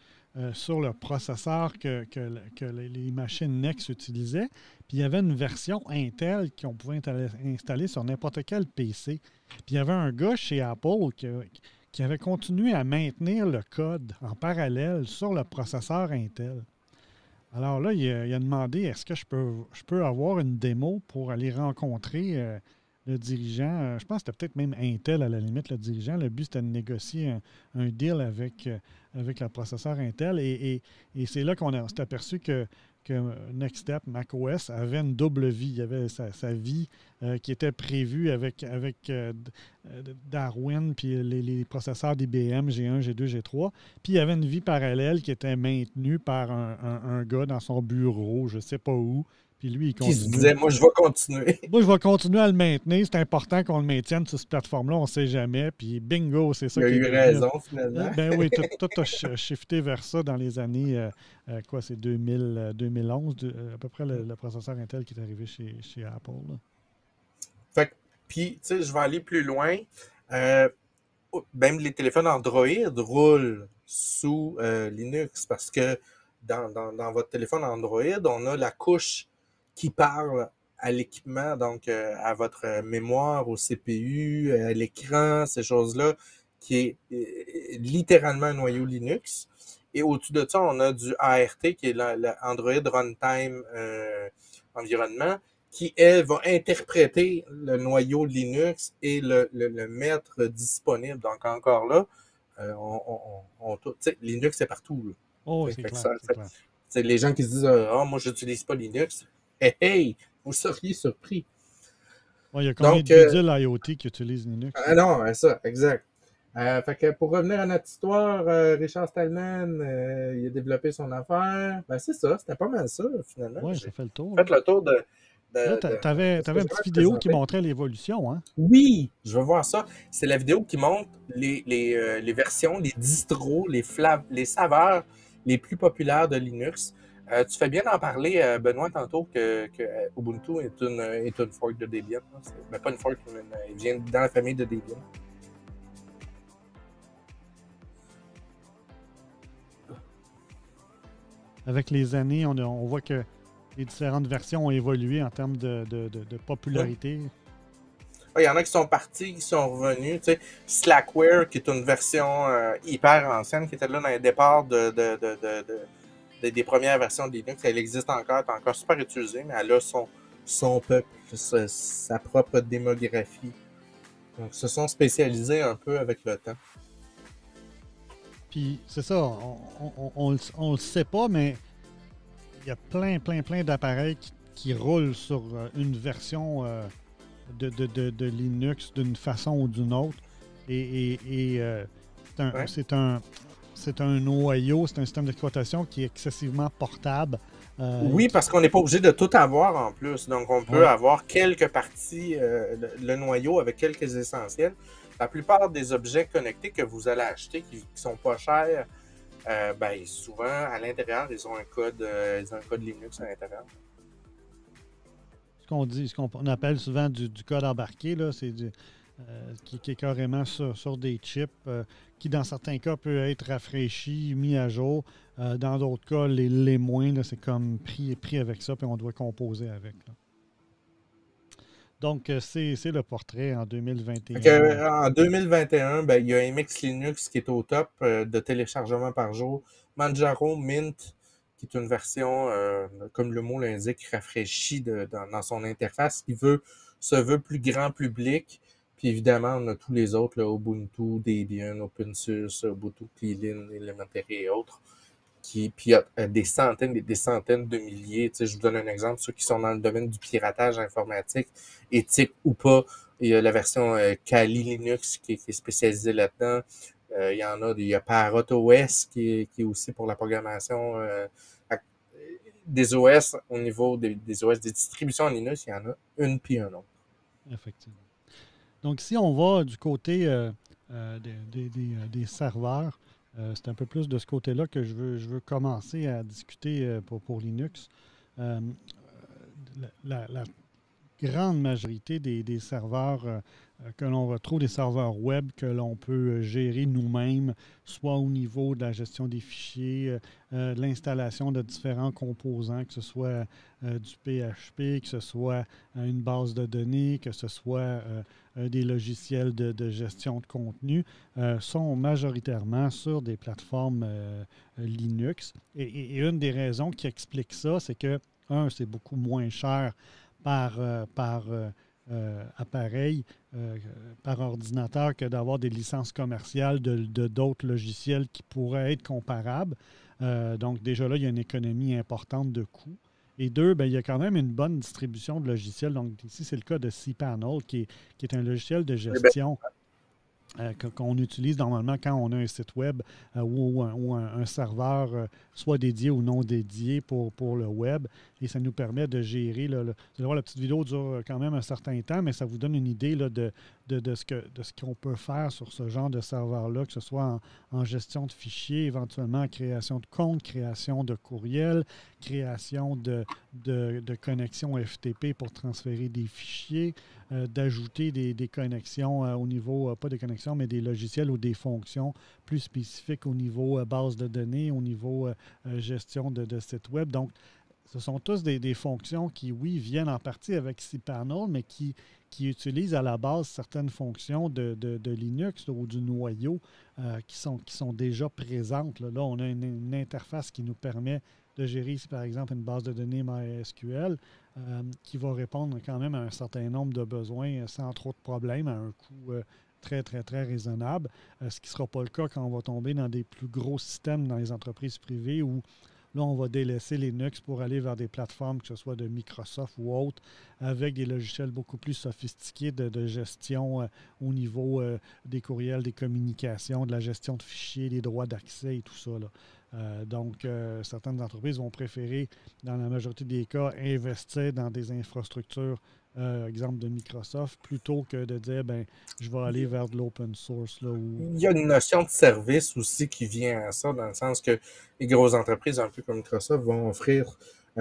sur le processeur que les machines Next utilisaient, puis il y avait une version Intel qu'on pouvait installer sur n'importe quel PC. Puis il y avait un gars chez Apple qui avait continué à maintenir le code en parallèle sur le processeur Intel. Alors là, il a demandé est-ce que je peux avoir une démo pour aller rencontrer le dirigeant. Je pense que c'était peut-être même Intel à la limite, le dirigeant. Le but, c'était de négocier un deal avec le processeur Intel. Et c'est là qu'on s'est aperçu que NextStep, macOS, avait une double vie. Il y avait sa vie qui était prévue avec Darwin, puis les processeurs d'IBM, G1, G2, G3. Puis il y avait une vie parallèle qui était maintenue par un gars dans son bureau, je ne sais pas où. Puis lui, il Qui se continue. disait, moi, je vais continuer. Moi, je vais continuer à le maintenir. C'est important qu'on le maintienne sur cette plateforme-là, on ne sait jamais. Puis bingo, c'est ça Il a qui est eu devenu. raison, finalement. Ben oui, tout a shifté vers ça dans les années, c'est 2011, à peu près le processeur Intel qui est arrivé chez Apple. Là. Fait que, puis, tu sais, je vais aller plus loin. Même les téléphones Android roulent sous Linux parce que dans votre téléphone Android, on a la couche qui parle à l'équipement, donc à votre mémoire, au CPU, à l'écran, ces choses-là, qui est littéralement un noyau Linux. Et au-dessus de ça, on a du ART, qui est l'Android Runtime Environnement, qui, elle, va interpréter le noyau Linux et le mettre disponible. Donc, encore là, Linux, c'est partout. Là. Oh, c'est clair. C'est les gens qui se disent « Ah, moi, je n'utilise pas Linux. » Hey, vous seriez surpris. Ouais, il y a combien de bidules IoT qui utilisent Linux? Non, ça, exact. Fait que pour revenir à notre histoire, Richard Stallman, il a développé son affaire. Ben, c'est ça, c'était pas mal ça, finalement. Oui, ça fait le tour. Fait le tour de tu avais une petite vidéo qui montrait l'évolution, hein? Oui, je veux voir ça. C'est la vidéo qui montre les versions, les distros, les saveurs les plus populaires de Linux. Tu fais bien d'en parler, Benoît, tantôt, que Ubuntu est une fork de Debian. Ben, pas une fork, mais il vient dans la famille de Debian. Avec les années, on voit que les différentes versions ont évolué en termes de popularité. Il y en a qui sont partis, qui sont revenus. Tu sais, Slackware, qui est une version hyper ancienne, qui était là dans les départs des premières versions de Linux. Elle existe encore, elle est encore super utilisée, mais elle a son peuple, sa propre démographie. Donc, ils se sont spécialisés un peu avec le temps. Puis, c'est ça, on le sait pas, mais il y a plein d'appareils qui roulent sur une version de Linux d'une façon ou d'une autre. C'est un noyau, c'est un système d'exploitation qui est excessivement portable. Oui, parce qu'on n'est pas obligé de tout avoir en plus. Donc, on peut avoir quelques parties, le noyau avec quelques essentiels. La plupart des objets connectés que vous allez acheter qui sont pas chers, souvent, à l'intérieur, ils ont un code Linux à l'intérieur. Ce qu'on appelle souvent du code embarqué, là, c'est qui est carrément sur des chips, qui dans certains cas peut être rafraîchi, mis à jour. Dans d'autres cas, les moins, là, c'est comme pris avec ça, puis on doit composer avec. Là. Donc, c'est le portrait en 2021. En 2021, il y a MX Linux qui est au top de téléchargement par jour. Manjaro Mint, qui est une version, comme le mot l'indique, rafraîchie dans son interface, qui se veut plus grand public. Puis évidemment, on a tous les autres, là, Ubuntu, Debian, OpenSUSE, Ubuntu, Clean, Elementary et autres. Puis il y a des centaines de milliers. Tu sais, je vous donne un exemple, ceux qui sont dans le domaine du piratage informatique, éthique ou pas. Il y a la version Kali Linux qui est spécialisée là-dedans. Il y a Parrot OS qui est aussi pour la programmation des OS au niveau des OS, des distributions en Linux, il y en a une puis un autre. Effectivement. Donc, si on va du côté des serveurs, c'est un peu plus de ce côté-là que je veux commencer à discuter pour Linux. la grande majorité des serveurs que l'on retrouve, des serveurs web que l'on peut gérer nous-mêmes, soit au niveau de la gestion des fichiers, de l'installation de différents composants, que ce soit du PHP, que ce soit une base de données, que ce soit des logiciels de gestion de contenu, sont majoritairement sur des plateformes Linux. Et une des raisons qui explique ça, c'est que, c'est beaucoup moins cher par appareil, par ordinateur, que d'avoir des licences commerciales de d'autres logiciels qui pourraient être comparables. Donc, déjà là, il y a une économie importante de coûts. Et deux, il y a quand même une bonne distribution de logiciels. Donc, ici, c'est le cas de cPanel, qui est un logiciel de gestion qu'on utilise normalement quand on a un site web ou un serveur soit dédié ou non dédié pour le web. Et ça nous permet de gérer. Vous allez voir, la petite vidéo dure quand même un certain temps, mais ça vous donne une idée là, de ce qu'on peut faire sur ce genre de serveur-là, que ce soit en gestion de fichiers, éventuellement en création de comptes, création de courriels, création de connexions FTP pour transférer des fichiers, d'ajouter des connexions au niveau, pas des connexions, mais des logiciels ou des fonctions plus spécifiques au niveau base de données, au niveau gestion de site web. Donc, ce sont tous des fonctions qui, oui, viennent en partie avec cPanel, mais qui utilisent à la base certaines fonctions de Linux ou du noyau qui sont déjà présentes. Là, on a une interface qui nous permet de gérer ici, par exemple, une base de données MySQL qui va répondre quand même à un certain nombre de besoins sans trop de problèmes, à un coût très, très, très raisonnable. Ce qui ne sera pas le cas quand on va tomber dans des plus gros systèmes dans les entreprises privées où là, on va délaisser Linux pour aller vers des plateformes, que ce soit de Microsoft ou autres, avec des logiciels beaucoup plus sophistiqués de gestion au niveau des courriels, des communications, de la gestion de fichiers, des droits d'accès et tout ça, là. Donc, certaines entreprises vont préférer, dans la majorité des cas, investir dans des infrastructures, exemple de Microsoft, plutôt que de dire, je vais aller vers de l'open source. Là, Il y a une notion de service aussi qui vient à ça, dans le sens que les grosses entreprises, un peu comme Microsoft, vont offrir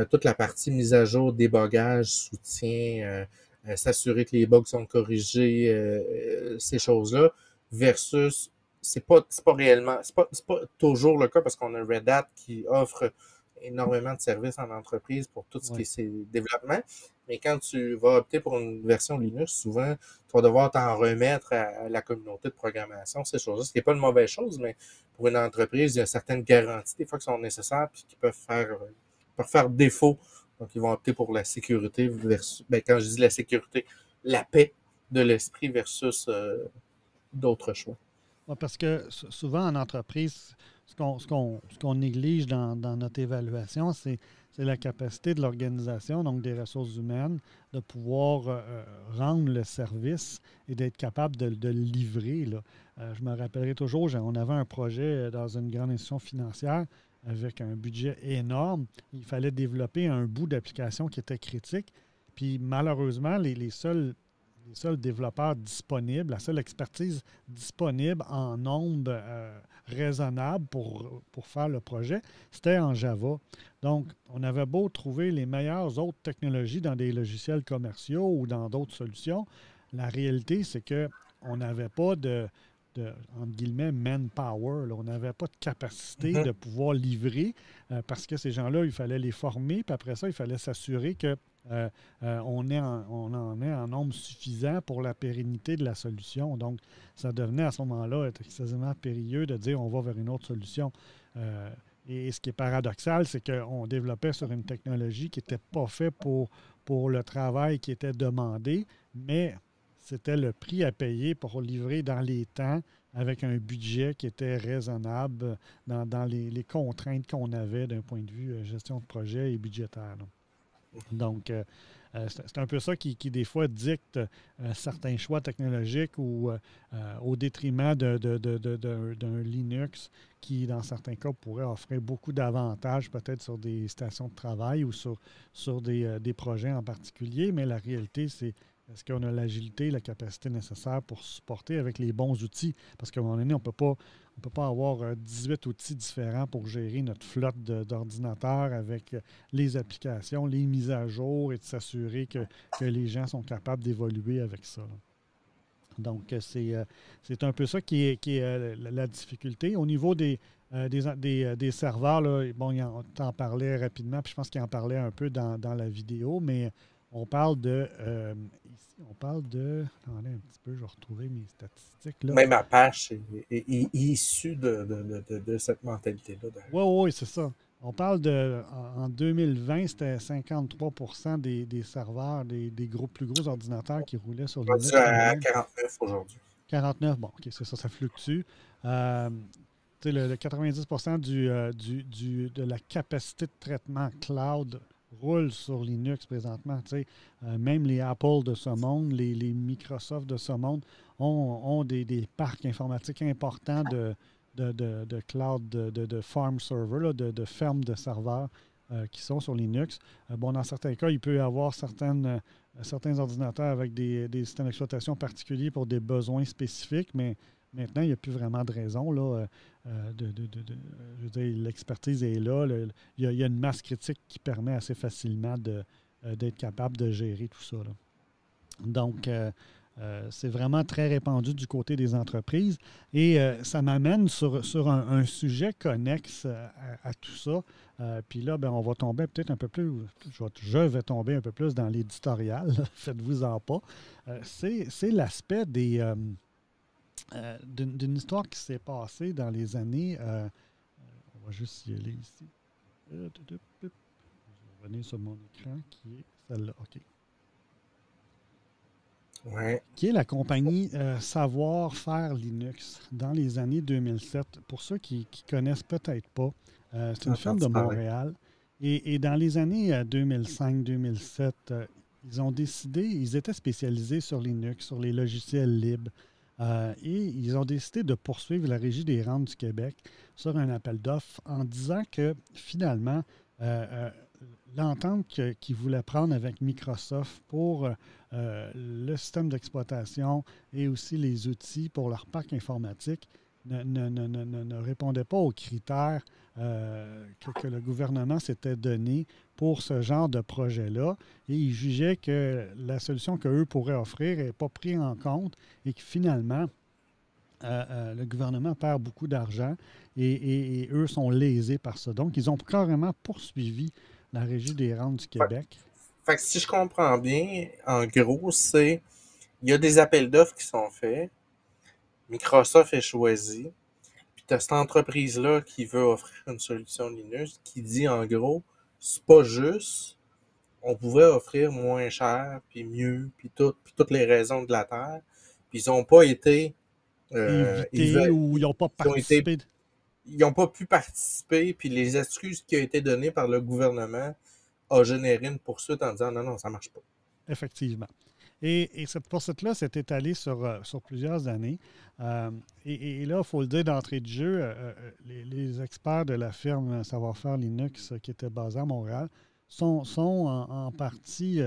toute la partie mise à jour, débogage, soutien, s'assurer que les bugs sont corrigés, ces choses-là, versus c'est pas réellement, c'est pas toujours le cas parce qu'on a Red Hat qui offre énormément de services en entreprise pour tout ce qui est ses développements. Mais quand tu vas opter pour une version Linux, souvent, tu vas devoir t'en remettre à la communauté de programmation, ces choses-là. Ce qui n'est pas une mauvaise chose, mais pour une entreprise, il y a certaines garanties, des fois, qui sont nécessaires et qui peuvent faire défaut. Donc, ils vont opter pour la sécurité versus, quand je dis la sécurité, la paix de l'esprit versus d'autres choix. Ouais, parce que souvent en entreprise, ce qu'on néglige dans notre évaluation, c'est la capacité de l'organisation, donc des ressources humaines, de pouvoir rendre le service et d'être capable de le livrer. Là. Je me rappellerai toujours, on avait un projet dans une grande institution financière avec un budget énorme. Il fallait développer un bout d'application qui était critique. Puis malheureusement, les seuls développeurs disponibles, la seule expertise disponible en nombre raisonnable pour faire le projet, c'était en Java. Donc, on avait beau trouver les meilleures autres technologies dans des logiciels commerciaux ou dans d'autres solutions, la réalité, c'est qu'on n'avait pas entre guillemets, manpower. Là. On n'avait pas de capacité de pouvoir livrer parce que ces gens-là, il fallait les former, puis après ça, il fallait s'assurer que on en ait en nombre suffisant pour la pérennité de la solution. Donc, ça devenait à ce moment-là excessivement périlleux de dire on va vers une autre solution. Et ce qui est paradoxal, c'est qu'on développait sur une technologie qui n'était pas faite pour le travail qui était demandé, mais c'était le prix à payer pour livrer dans les temps avec un budget qui était raisonnable dans les contraintes qu'on avait d'un point de vue gestion de projet et budgétaire. Là. Donc, c'est un peu ça qui des fois, dicte certains choix technologiques ou au détriment d'un Linux qui, dans certains cas, pourrait offrir beaucoup d'avantages, peut-être sur des stations de travail ou sur des projets en particulier. Mais la réalité, c'est est-ce qu'on a l'agilité, la capacité nécessaire pour supporter avec les bons outils? Parce qu'à un moment donné, on ne peut pas avoir 18 outils différents pour gérer notre flotte d'ordinateurs avec les applications, les mises à jour et de s'assurer que les gens sont capables d'évoluer avec ça. Là. Donc, c'est un peu ça qui est la difficulté. Au niveau des serveurs, là, bon, on t'en parlait rapidement, puis je pense qu'il en parlait un peu dans la vidéo, mais on parle de... ici, on parle de... Attendez un petit peu, je vais retrouver mes statistiques. Là. Même Apache est issue de cette mentalité-là. Oui, c'est ça. On parle en 2020, c'était 53 des serveurs, des plus gros ordinateurs qui roulaient sur On Linux. est à 49 aujourd'hui. 49, bon, OK, c'est ça, ça fluctue. Le 90 de la capacité de traitement cloud roule sur Linux présentement. Même les Apple de ce monde, les Microsoft de ce monde ont des parcs informatiques importants de cloud, de farm server, là, de fermes de serveurs qui sont sur Linux. Dans certains cas, il peut y avoir certains ordinateurs avec des systèmes d'exploitation particuliers pour des besoins spécifiques, mais maintenant, il n'y a plus vraiment de raison. Là, je veux dire, l'expertise est là. Il y a une masse critique qui permet assez facilement d'être capable de gérer tout ça. Là. Donc, c'est vraiment très répandu du côté des entreprises. Et ça m'amène sur un sujet connexe à tout ça. Puis là, on va tomber peut-être un peu plus, je vais tomber un peu plus dans l'éditorial, faites-vous-en pas. C'est l'aspect d'une histoire qui s'est passée dans les années... on va juste y aller ici. Je vais revenir sur mon écran qui est celle-là. OK. Ouais. Qui est la compagnie Savoir-Faire Linux dans les années 2007. Pour ceux qui ne connaissent peut-être pas, c'est une firme de Montréal. Et dans les années 2005-2007, ils ont décidé, ils étaient spécialisés sur Linux, sur les logiciels libres. Et ils ont décidé de poursuivre la Régie des rentes du Québec sur un appel d'offres en disant que finalement, l'entente qu'ils voulaient prendre avec Microsoft pour le système d'exploitation et aussi les outils pour leur parc informatique ne répondait pas aux critères que le gouvernement s'était donné pour ce genre de projet-là. Et ils jugeaient que la solution qu'eux pourraient offrir n'est pas prise en compte et que finalement, le gouvernement perd beaucoup d'argent et eux sont lésés par ça. Donc, ils ont carrément poursuivi la Régie des rentes du Québec. Fait que si je comprends bien, en gros, il y a des appels d'offres qui sont faits, Microsoft est choisi, puis tu as cette entreprise-là qui veut offrir une solution Linux qui dit en gros, c'est pas juste, on pouvait offrir moins cher, puis mieux, puis toutes les raisons de la Terre, puis ils n'ont pas été... invités ou ils n'ont pas participé. Ils n'ont pas pu participer, puis les excuses qui ont été données par le gouvernement a généré une poursuite en disant non, ça ne marche pas. Effectivement. Et cette poursuite-là s'est étalée sur plusieurs années. Et là, il faut le dire d'entrée de jeu, les experts de la firme Savoir-Faire Linux qui était basée à Montréal sont en partie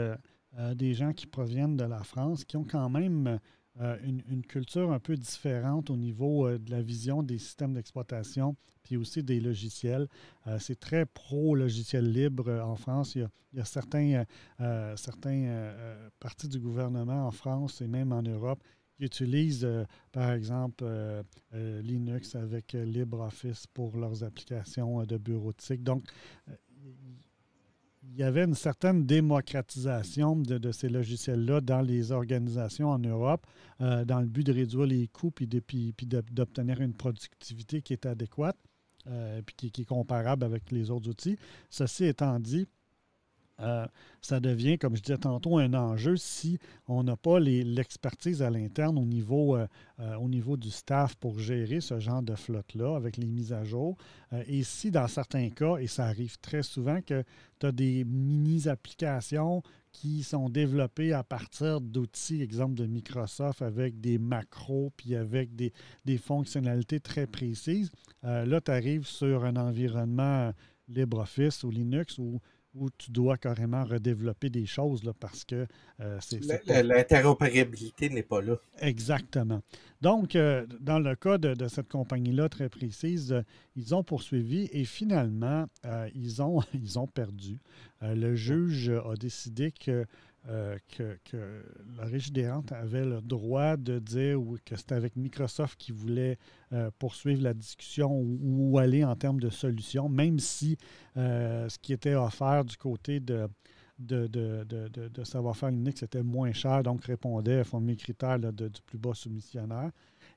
des gens qui proviennent de la France, qui ont quand même une culture un peu différente au niveau de la vision des systèmes d'exploitation puis aussi des logiciels. C'est très pro-logiciel libre en France. Il y a certains partis du gouvernement en France et même en Europe qui utilisent, par exemple, Linux avec LibreOffice pour leurs applications de bureautique. Donc, il y avait une certaine démocratisation de ces logiciels-là dans les organisations en Europe dans le but de réduire les coûts puis d'obtenir une productivité qui est adéquate puis qui est comparable avec les autres outils. Ceci étant dit, ça devient, comme je disais tantôt, un enjeu si on n'a pas l'expertise à l'interne au niveau du staff pour gérer ce genre de flotte-là avec les mises à jour. Et si dans certains cas, et ça arrive très souvent, que tu as des mini-applications qui sont développées à partir d'outils, exemple de Microsoft, avec des macros puis avec des fonctionnalités très précises, là, tu arrives sur un environnement LibreOffice ou Linux où où tu dois carrément redévelopper des choses là, parce que c'est pas... L'interopérabilité n'est pas là. Exactement. Donc, dans le cas de cette compagnie-là très précise, ils ont poursuivi et finalement, ils ont perdu. Le juge a décidé que la Régie des rentes avait le droit de dire que c'était avec Microsoft qui voulait poursuivre la discussion ou aller en termes de solution, même si ce qui était offert du côté de savoir-faire Linux était moins cher, donc répondait à mes critères là, du plus bas soumissionnaire.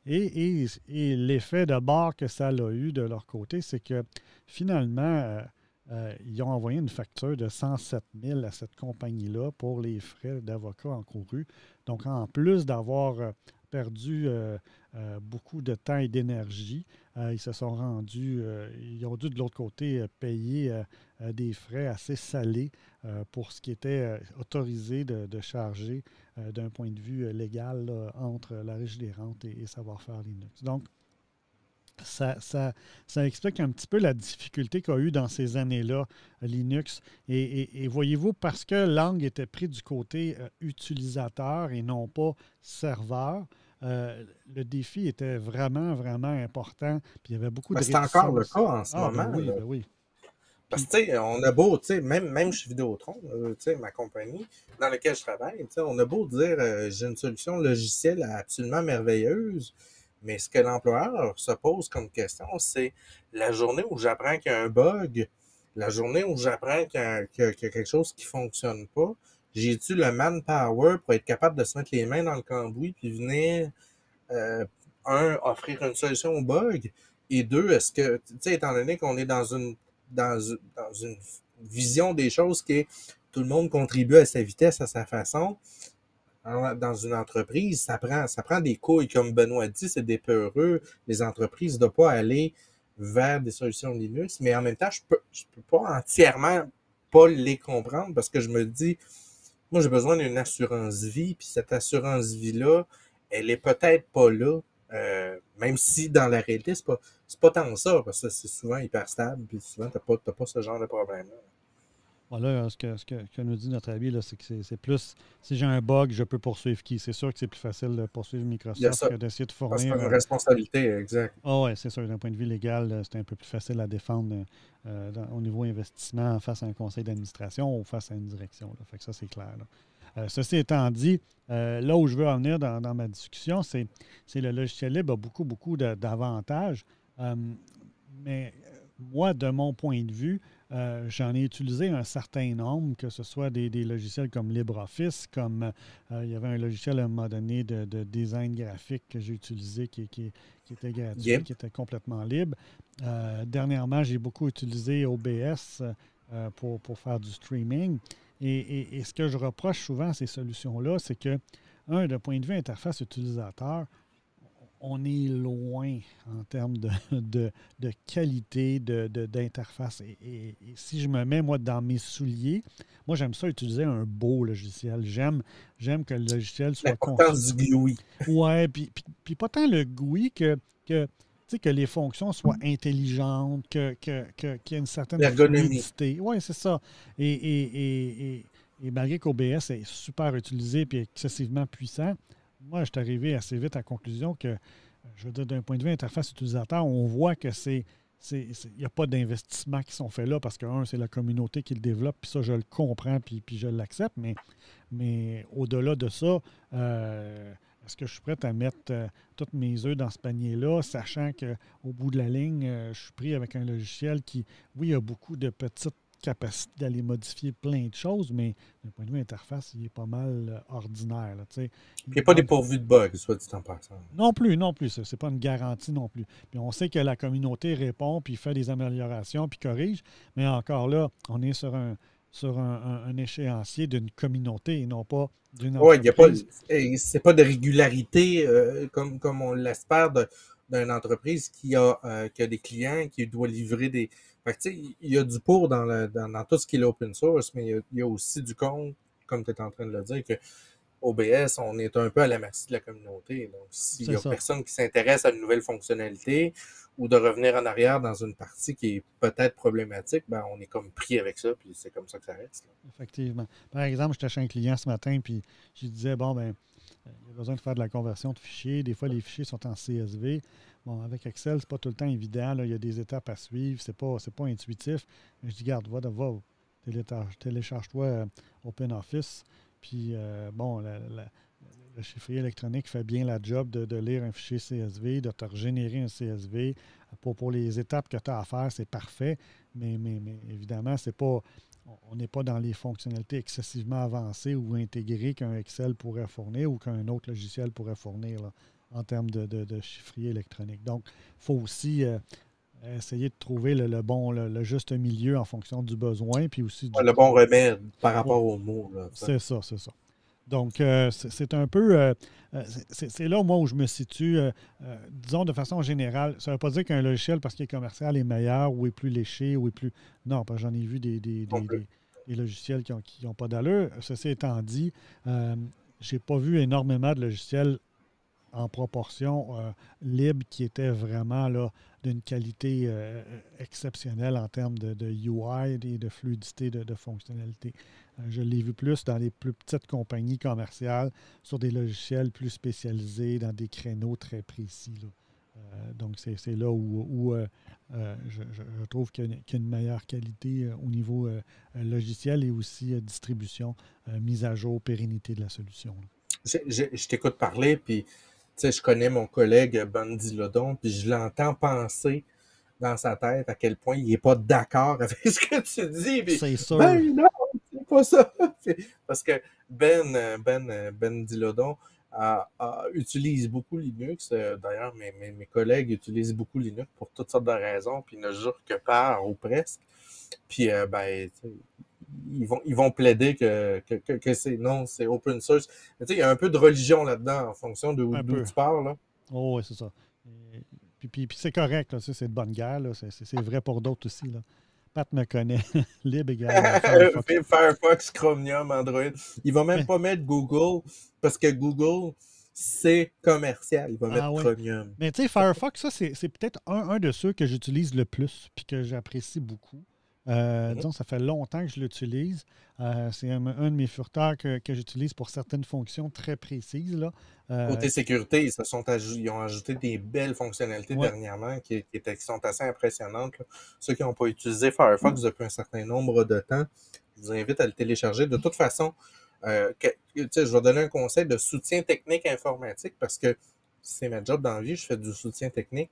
Et l'effet de bord que ça a eu de leur côté, c'est que finalement, ils ont envoyé une facture de 107 000 à cette compagnie-là pour les frais d'avocat encourus. Donc, en plus d'avoir perdu beaucoup de temps et d'énergie, ils se sont rendus, ils ont dû de l'autre côté payer des frais assez salés pour ce qui était autorisé de charger d'un point de vue légal là, entre la Régie des rentes et savoir-faire Linux. Donc, ça explique un petit peu la difficulté qu'a eu dans ces années-là Linux. Et voyez-vous, parce que Lang était pris du côté utilisateur et non pas serveur, le défi était vraiment, vraiment important. Puis il y avait beaucoup de C'est encore le réticences. cas en ce moment. Ben oui, Là. ben oui. Parce que, tu sais, on a beau, tu sais, même chez Vidéotron, tu sais, ma compagnie dans laquelle je travaille, tu sais, on a beau dire, j'ai une solution logicielle absolument merveilleuse, mais ce que l'employeur se pose comme question, c'est la journée où j'apprends qu'il y a un bug, la journée où j'apprends qu'il y a quelque chose qui fonctionne pas, j'ai-tu le manpower pour être capable de se mettre les mains dans le cambouis puis venir, offrir une solution au bug, et deux, est-ce que, tu sais, étant donné qu'on est dans une vision des choses qui est tout le monde contribue à sa vitesse, à sa façon, dans une entreprise, ça prend des couilles, comme Benoît dit, c'est des peureux. Les entreprises ne doivent pas aller vers des solutions Linux, mais en même temps, je peux pas entièrement pas les comprendre parce que je me dis, moi, j'ai besoin d'une assurance vie, puis cette assurance vie-là, elle est peut-être pas là, même si dans la réalité, c'est pas tant ça, parce que c'est souvent hyper stable, puis souvent, t'as pas ce genre de problème-là. Voilà, ce que nous dit notre avis, c'est que c'est plus, si j'ai un bug, je peux poursuivre qui? C'est sûr que c'est plus facile de poursuivre Microsoft que d'essayer de Parce que fournir... c'est une responsabilité, exact. Oui, c'est sûr. D'un point de vue légal, c'est un peu plus facile à défendre au niveau investissement face à un conseil d'administration ou face à une direction. Là. Fait que ça, c'est clair. Ceci étant dit, là où je veux en venir dans ma discussion, c'est le logiciel libre a beaucoup, beaucoup d'avantages. Mais moi, de mon point de vue, j'en ai utilisé un certain nombre, que ce soit des logiciels comme LibreOffice, comme il y avait un logiciel à un moment donné de design graphique que j'ai utilisé qui était gratuit, qui était complètement libre. Dernièrement, j'ai beaucoup utilisé OBS pour faire du streaming. Et ce que je reproche souvent à ces solutions-là, c'est que, d'un point de vue interface utilisateur, on est loin en termes de qualité d'interface. Et si je me mets, moi, dans mes souliers, moi, j'aime ça utiliser un beau logiciel. J'aime que le logiciel soit l'importance du GUI. Oui, puis pas tant le GUI que les fonctions soient intelligentes, qu'il y ait une certaine fluidité. Oui, c'est ça. Et malgré qu'OBS est super utilisé et excessivement puissant, moi, je suis arrivé assez vite à la conclusion que, je veux dire, d'un point de vue interface utilisateur, on voit que il n'y a pas d'investissement qui sont faits là parce que, c'est la communauté qui le développe, puis ça, je le comprends, puis je l'accepte, mais au-delà de ça, est-ce que je suis prêt à mettre tous mes œufs dans ce panier-là, sachant qu'au bout de la ligne, je suis pris avec un logiciel qui, oui, a beaucoup de petites capacité d'aller modifier plein de choses, mais d'un point de vue interface, il est pas mal ordinaire. Là, il n'est pas dépourvu de bugs, soit dit en passant. Non plus. Ce n'est pas une garantie non plus. Puis on sait que la communauté répond, puis fait des améliorations, puis corrige, mais encore là, on est sur un échéancier d'une communauté et non pas d'une entreprise. Oui, c'est pas de régularité comme on l'espère d'une entreprise qui a des clients, qui doit livrer des... Fait que, il y a du pour dans tout ce qui est l'open source, mais il y a aussi du contre, comme tu es en train de le dire, que OBS, on est un peu à la merci de la communauté. Donc, s'il y a personne qui s'intéresse à une nouvelle fonctionnalité ou de revenir en arrière dans une partie qui est peut-être problématique, ben, on est comme pris avec ça, puis c'est comme ça que ça reste. Là. Effectivement. Par exemple, j'étais chez un client ce matin, puis je lui disais, bon, ben, il y a besoin de faire de la conversion de fichiers. Des fois, les fichiers sont en CSV. Bon, avec Excel, c'est pas tout le temps évident. Là. Il y a des étapes à suivre. C'est pas intuitif. Mais je dis, garde, va télécharge-toi OpenOffice. Puis, bon, le chiffrier électronique fait bien la job de lire un fichier CSV, de te régénérer un CSV. Pour les étapes que tu as à faire, c'est parfait. Mais évidemment, c'est pas... On n'est pas dans les fonctionnalités excessivement avancées ou intégrées qu'un Excel pourrait fournir ou qu'un autre logiciel pourrait fournir là, en termes de chiffrier électronique. Donc, il faut aussi essayer de trouver le juste milieu en fonction du besoin. Puis aussi le bon remède par rapport aux mots. C'est ça. Donc, c'est un peu... c'est là, moi, où je me situe, disons, de façon générale. Ça ne veut pas dire qu'un logiciel, parce qu'il est commercial, est meilleur ou est plus léché ou est plus... Non, parce que j'en ai vu des logiciels qui n'ont pas d'allure. Ceci étant dit, je n'ai pas vu énormément de logiciels en proportion libre qui étaient vraiment là d'une qualité exceptionnelle en termes de UI et de fluidité de fonctionnalité. Je l'ai vu plus dans les plus petites compagnies commerciales, sur des logiciels plus spécialisés, dans des créneaux très précis. Là. Donc, c'est là où je trouve qu'il y a une meilleure qualité au niveau logiciel et aussi distribution, mise à jour, pérennité de la solution. Je t'écoute parler, puis je connais mon collègue Ben Dilodon, puis je l'entends penser dans sa tête à quel point il n'est pas d'accord avec ce que tu dis. Puis, c'est sûr. Ben non, c'est pas ça. Parce que Ben Dilodon utilise beaucoup Linux. D'ailleurs, mes collègues utilisent beaucoup Linux pour toutes sortes de raisons, puis ne jurent que par ou presque. Puis, ils vont plaider que c'est open source. Mais tu sais, il y a un peu de religion là-dedans en fonction d'où tu parles. Là. Oh, oui, c'est ça. Puis c'est correct, là, c'est de bonne guerre. Là. C'est vrai pour d'autres aussi. Là. Pat me connaît. Libre égale Firefox. Firefox, Chromium, Android. Il va même pas mettre Google parce que Google, c'est commercial. Il va mettre Chromium. Mais tu sais, Firefox, ça, c'est peut-être un de ceux que j'utilise le plus puis que j'apprécie beaucoup. Disons, ça fait longtemps que je l'utilise. C'est un de mes furteurs que j'utilise pour certaines fonctions très précises. Là. Côté sécurité, ils ont ajouté des belles fonctionnalités dernièrement qui sont assez impressionnantes. Là. Ceux qui n'ont pas utilisé Firefox depuis un certain nombre de temps, je vous invite à le télécharger. De toute façon, je vais donner un conseil de soutien technique informatique parce que c'est ma job dans la vie, je fais du soutien technique.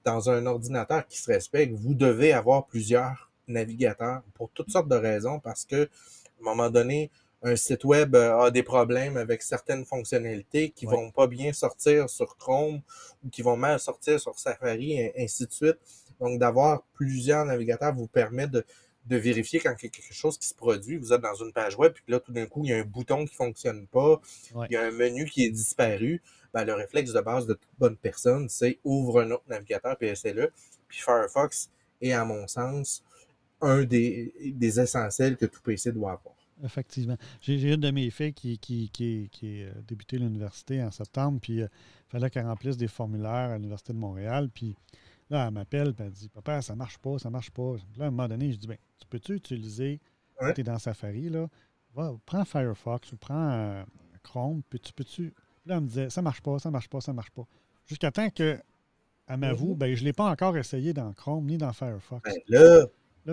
Dans un ordinateur qui se respecte, vous devez avoir plusieurs navigateurs pour toutes sortes de raisons parce que, à un moment donné, un site web a des problèmes avec certaines fonctionnalités qui vont pas bien sortir sur Chrome ou qui vont mal sortir sur Safari, et ainsi de suite. Donc, d'avoir plusieurs navigateurs vous permet de vérifier quand il y a quelque chose qui se produit. Vous êtes dans une page web, puis là, tout d'un coup, il y a un bouton qui fonctionne pas, il y a un menu qui est disparu. Ben, le réflexe de base de toute bonne personne, c'est ouvre un autre navigateur puis essaie-le. Puis Firefox est, à mon sens, un des essentiels que tout PC doit avoir. Effectivement. J'ai une de mes filles qui a débuté l'université en septembre, puis il fallait qu'elle remplisse des formulaires à l'Université de Montréal. Puis là, elle m'appelle, puis elle dit Papa, ça marche pas. Puis là, à un moment donné, je dis tu peux-tu utiliser, quand tu es dans Safari, là, prends Firefox ou prends Chrome, puis tu peux-tu. Là, elle me disait ça marche pas. Jusqu'à temps qu'elle m'avoue, je ne l'ai pas encore essayé dans Chrome ni dans Firefox. Là,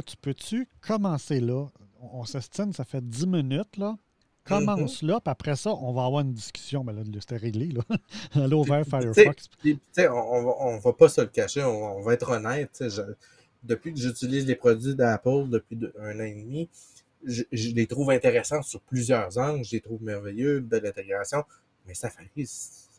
tu peux-tu commencer là? On s'estime, ça fait 10 minutes, là. Commence là, puis après ça, on va avoir une discussion. Ben là, c'était réglé, là. Elle a ouvert Firefox. On va pas se le cacher, on va être honnête. Depuis que j'utilise les produits d'Apple depuis 1 an et demi, je les trouve intéressants sur plusieurs angles. Je les trouve merveilleux, de l'intégration. Mais Safari, c'est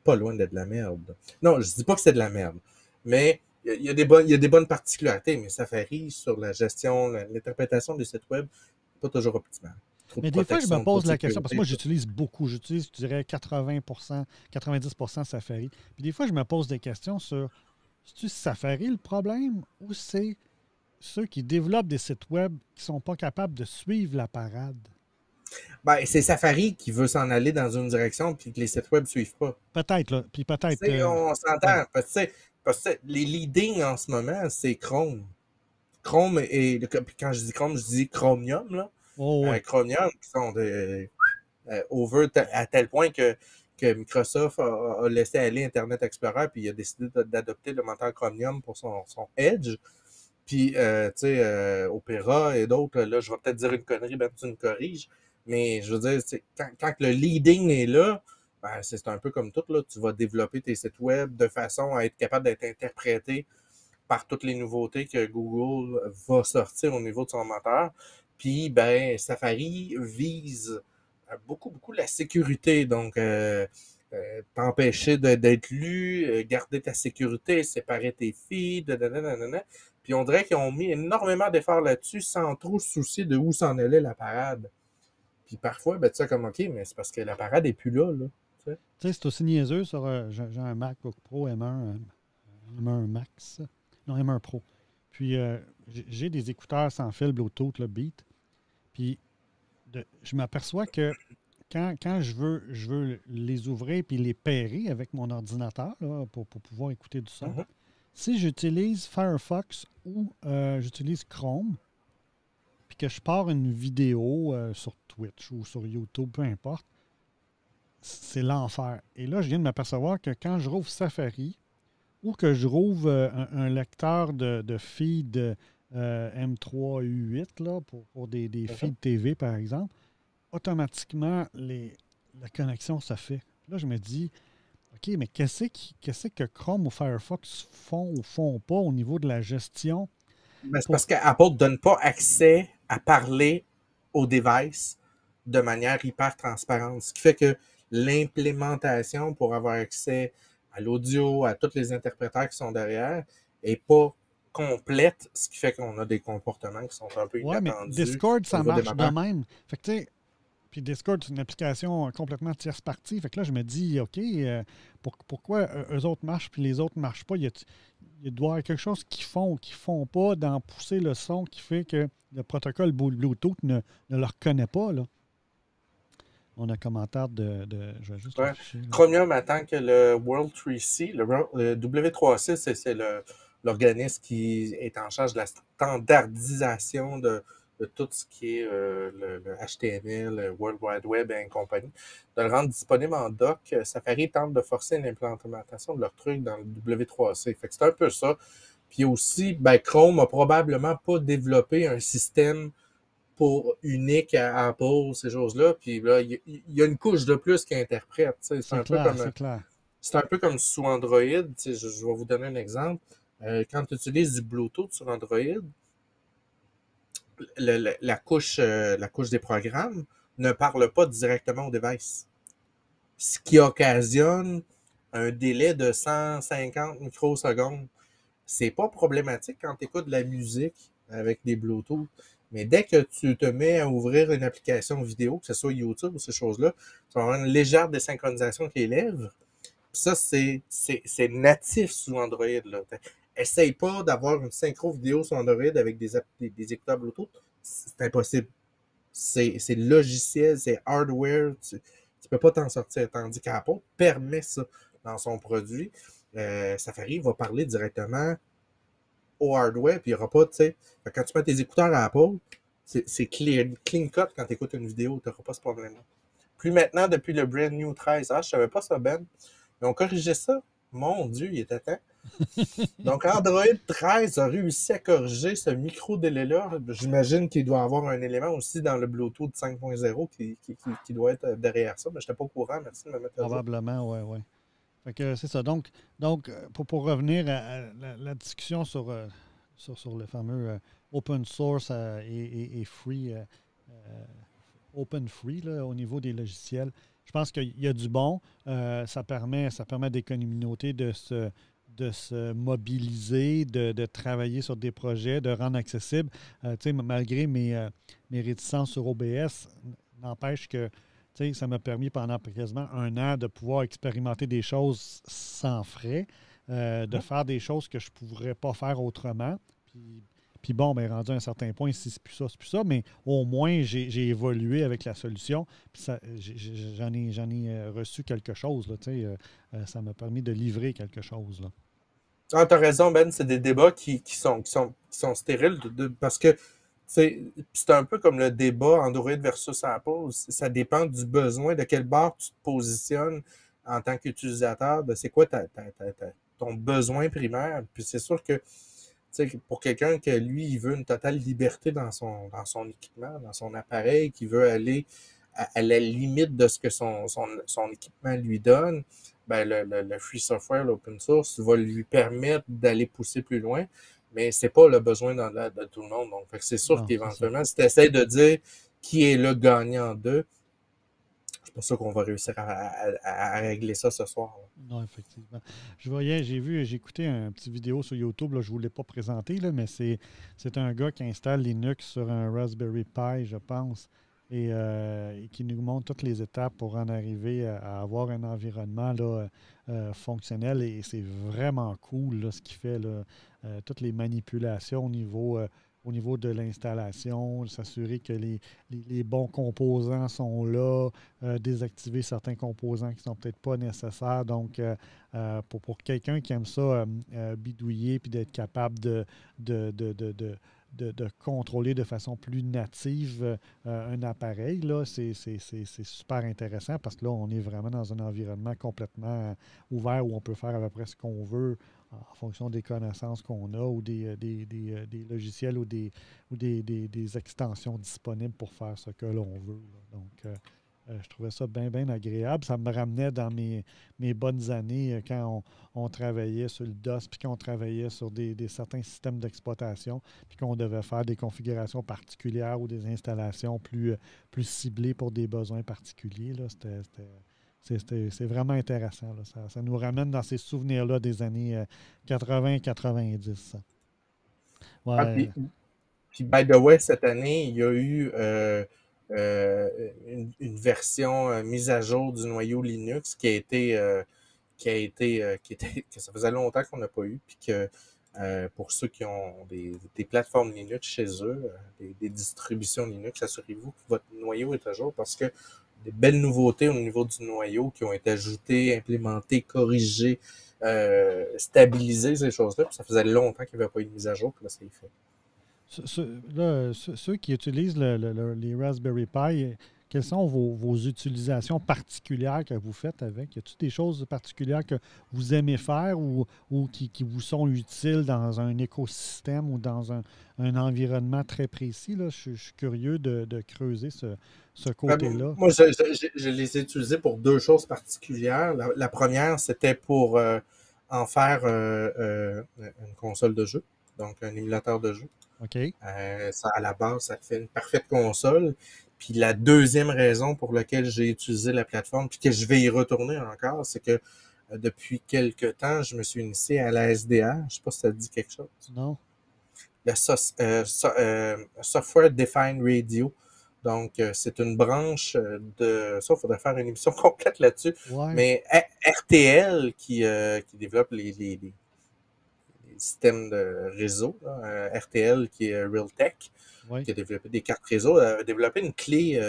pas loin d'être de la merde. Non, je dis pas que c'est de la merde. Mais il y a des bonnes particularités, mais Safari, sur la gestion, l'interprétation des sites web, pas toujours optimal. Mais des fois, je me pose la question, parce que moi, j'utilise beaucoup. J'utilise, je dirais, 80%, 90% Safari. Puis des fois, je me pose des questions sur, c'est-tu Safari le problème ou c'est ceux qui développent des sites web qui ne sont pas capables de suivre la parade? Ben, c'est Safari qui veut s'en aller dans une direction puis que les sites web ne suivent pas. Peut-être, là. Puis peut-être. On Ouais. s'entend. Parce que les leading en ce moment, c'est Chrome. Chrome et puis quand je dis Chrome, je dis Chromium, là. Oh, oui. Chromium, qui sont over à tel point que Microsoft a laissé aller Internet Explorer, puis il a décidé d'adopter le moteur Chromium pour son Edge. Puis, tu sais, Opera et d'autres, là, je vais peut-être dire une connerie, ben tu me corriges, mais je veux dire, quand le leading est là, ben, c'est un peu comme tout, là, tu vas développer tes sites web de façon à être capable d'être interprété par toutes les nouveautés que Google va sortir au niveau de son moteur. Puis, ben, Safari vise beaucoup, beaucoup la sécurité. Donc, t'empêcher d'être lu, garder ta sécurité, séparer tes feeds, nanana. Puis on dirait qu'ils ont mis énormément d'efforts là-dessus sans trop se soucier de où s'en allait la parade. Puis parfois, ben, tu sais, comme, OK, mais c'est parce que la parade n'est plus là. Tu sais, c'est aussi niaiseux sur. J'ai un MacBook Pro M1 Max. Non, M1 Pro. Puis, j'ai des écouteurs sans fil Bluetooth, le Beat. Puis, je m'aperçois que quand je veux les ouvrir puis les pairer avec mon ordinateur là, pour pouvoir écouter du son, Mm-hmm. si j'utilise Firefox ou j'utilise Chrome, puis que je pars une vidéo sur Twitch ou sur YouTube, peu importe, c'est l'enfer. Et là, je viens de m'apercevoir que quand je rouvre Safari ou que je rouvre un lecteur de feed M3U8 là, pour des feeds TV, par exemple, automatiquement, la connexion se fait. Là, je me dis, OK, mais qu'est-ce que Chrome ou Firefox font ou font pas au niveau de la gestion? Ben, c'est parce qu'Apple ne donne pas accès à parler au device de manière hyper transparente. Ce qui fait que l'implémentation pour avoir accès à l'audio, à tous les interpréteurs qui sont derrière, n'est pas complète, ce qui fait qu'on a des comportements qui sont un peu Ouais, mais inattendus Discord, au ça niveau des marche de moteurs. même. Fait que, tu sais, puis Discord, c'est une application complètement tierce partie. Fait que là, je me dis, OK, pourquoi eux autres marchent puis les autres ne marchent pas? Il doit y avoir quelque chose qu'ils font ou qu'ils ne font pas dans pousser le son qui fait que le protocole Bluetooth ne le reconnaît pas. Là. On a un commentaire je vais juste Ouais. l'afficher. Là. Chromium attend que le World 3C, le W3C, c'est l'organisme qui est en charge de la standardisation de tout ce qui est le HTML, le World Wide Web et compagnie, de le rendre disponible en doc. Safari tente de forcer l'implémentation de leur truc dans le W3C. Fait que c'est un peu ça. Puis aussi, ben, Chrome a probablement pas développé un système pour unique à Apple, ces choses-là. Puis là, il y a une couche de plus qui interprète. C'est C'est un peu clair, comme c'est clair. c'est un peu comme sous Android. Je vais vous donner un exemple. Quand tu utilises du Bluetooth sur Android, la couche des programmes ne parle pas directement au device. Ce qui occasionne un délai de 150 microsecondes. C'est pas problématique quand tu écoutes de la musique avec des Bluetooth. Mais dès que tu te mets à ouvrir une application vidéo, que ce soit YouTube ou ces choses-là, tu vas avoir une légère désynchronisation qui élève. Ça, c'est natif sous Android. Là. Essaye pas d'avoir une synchro vidéo sur Android avec des écouteurs Bluetooth. C'est impossible. C'est logiciel, c'est hardware. Tu peux pas t'en sortir. Tandis qu'Apple permet ça dans son produit. Safari va parler directement au hardware, puis il n'y aura pas, tu sais. Quand tu mets tes écouteurs à Apple, c'est clean cut quand tu écoutes une vidéo, tu n'auras pas ce problème-là. Puis maintenant, depuis le brand new 13, je savais pas ça, Ben. Ils ont corrigé ça. Mon Dieu, il était temps. Donc, Android 13 a réussi à corriger ce micro-délai-là. J'imagine qu'il doit avoir un élément aussi dans le Bluetooth 5.0 qui doit être derrière ça, mais je n'étais pas au courant. Merci de me mettre à jour. Probablement, oui, oui. Fait que c'est ça. Donc pour revenir à la discussion sur le fameux open source et free, open free là, au niveau des logiciels, je pense qu'il y a du bon. Ça permet à des communautés de se mobiliser, de travailler sur des projets, de rendre accessible. Malgré mes réticences sur OBS, n'empêche que ça m'a permis pendant quasiment un an de pouvoir expérimenter des choses sans frais, de faire des choses que je ne pourrais pas faire autrement. Puis Puis bon, ben, rendu à un certain point, si c'est plus ça, mais au moins, j'ai évolué avec la solution. Puis j'en ai reçu quelque chose, là, tu sais, ça m'a permis de livrer quelque chose, là. Ah, t'as raison, Ben, c'est des débats qui sont stériles parce que c'est un peu comme le débat Android versus Apple. Ça dépend du besoin, de quel bord tu te positionnes en tant qu'utilisateur, de c'est quoi ton besoin primaire. Puis c'est sûr que pour quelqu'un que lui, il veut une totale liberté dans son équipement, dans son appareil, qui veut aller à la limite de ce que son équipement lui donne, ben le free software, l'open source, va lui permettre d'aller pousser plus loin, mais c'est pas le besoin de tout le monde. Donc, c'est sûr Non, c'est ça. qu'éventuellement, si tu essaies de dire qui est le gagnant d'eux, je suis pas sûr qu'on va réussir à régler ça ce soir. Là. Non, effectivement. J'ai écouté une petite vidéo sur YouTube, là, je ne vous l'ai pas présenté, là, mais c'est un gars qui installe Linux sur un Raspberry Pi, je pense, et qui nous montre toutes les étapes pour en arriver à avoir un environnement là, fonctionnel. Et c'est vraiment cool là, ce qu'il fait, là, toutes les manipulations au niveau de l'installation, s'assurer que les bons composants sont là, désactiver certains composants qui ne sont peut-être pas nécessaires. Donc, pour quelqu'un qui aime ça, bidouiller puis d'être capable de contrôler de façon plus native un appareil, là, c'est super intéressant parce que là, on est vraiment dans un environnement complètement ouvert où on peut faire à peu près ce qu'on veut en fonction des connaissances qu'on a ou des logiciels ou des extensions disponibles pour faire ce que l'on veut. Là. Donc, je trouvais ça bien, bien agréable. Ça me ramenait dans mes bonnes années quand on travaillait sur le DOS, puis qu'on travaillait sur certains systèmes d'exploitation, puis qu'on devait faire des configurations particulières ou des installations plus ciblées pour des besoins particuliers. Là. C'est vraiment intéressant. Là. Ça nous ramène dans ces souvenirs-là des années 80-90. Ah, Ouais. puis, by the way, cette année, il y a eu une version mise à jour du noyau Linux que ça faisait longtemps qu'on n'a pas eu, puis que pour ceux qui ont des plateformes Linux chez eux, des distributions Linux, assurez-vous que votre noyau est à jour parce que des belles nouveautés au niveau du noyau qui ont été ajoutées, implémentées, corrigées, stabilisées, ces choses-là. Puis ça faisait longtemps qu'il n'y avait pas eu de mise à jour, puis là, c'est fait. Ceux qui utilisent les Raspberry Pi, quelles sont vos utilisations particulières que vous faites avec? Y a-t-il des choses particulières que vous aimez faire ou qui vous sont utiles dans un écosystème ou dans un environnement très précis? Là? Je suis curieux de creuser ce côté-là. Moi, je les ai utilisés pour deux choses particulières. La première, c'était pour en faire une console de jeu, donc un émulateur de jeu. OK. Ça, à la base, ça fait une parfaite console. Puis la deuxième raison pour laquelle j'ai utilisé la plateforme, puis que je vais y retourner encore, c'est que depuis quelques temps, je me suis initié à la SDR. Je sais pas si ça te dit quelque chose. Non? Le Software Defined Radio. Donc, c'est une branche de... Ça, il faudrait faire une émission complète là-dessus. Ouais. Mais RTL, qui développe les systèmes de réseau, là, RTL, qui est Realtek, Ouais. qui a développé des cartes réseau, a développé une clé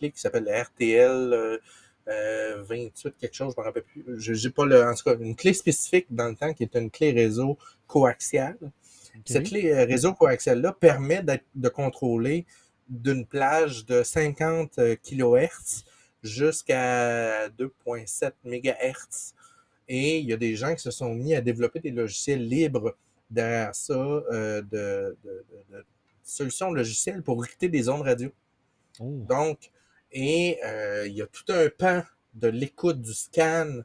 qui s'appelle la RTL 28 quelque chose, je ne me rappelle plus. J'ai pas en tout cas, une clé spécifique dans le temps qui est une clé réseau coaxiale. OK. Cette clé réseau coaxiale-là permet de contrôler d'une plage de 50 kHz jusqu'à 2,7 MHz. Et il y a des gens qui se sont mis à développer des logiciels libres derrière ça, de solutions logicielles pour écouter des ondes radio. Oh. Donc, il y a tout un pan de l'écoute du scan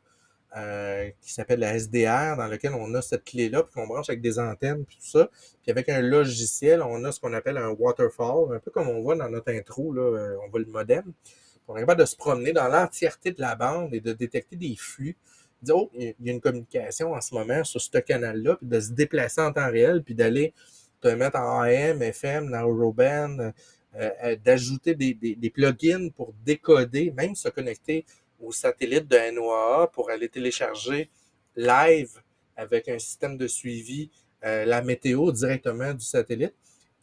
qui s'appelle la SDR, dans lequel on a cette clé-là, puis qu'on branche avec des antennes, puis tout ça. Puis avec un logiciel, on a ce qu'on appelle un waterfall, un peu comme on voit dans notre intro, là, on voit le modem. On est capable de se promener dans l'entièreté de la bande et de détecter des flux. Dire, oh, il y a une communication en ce moment sur ce canal-là, puis de se déplacer en temps réel, puis d'aller te mettre en AM, FM, Narrowband, d'ajouter des plugins pour décoder, même se connecter au satellite de NOAA pour aller télécharger live avec un système de suivi la météo directement du satellite.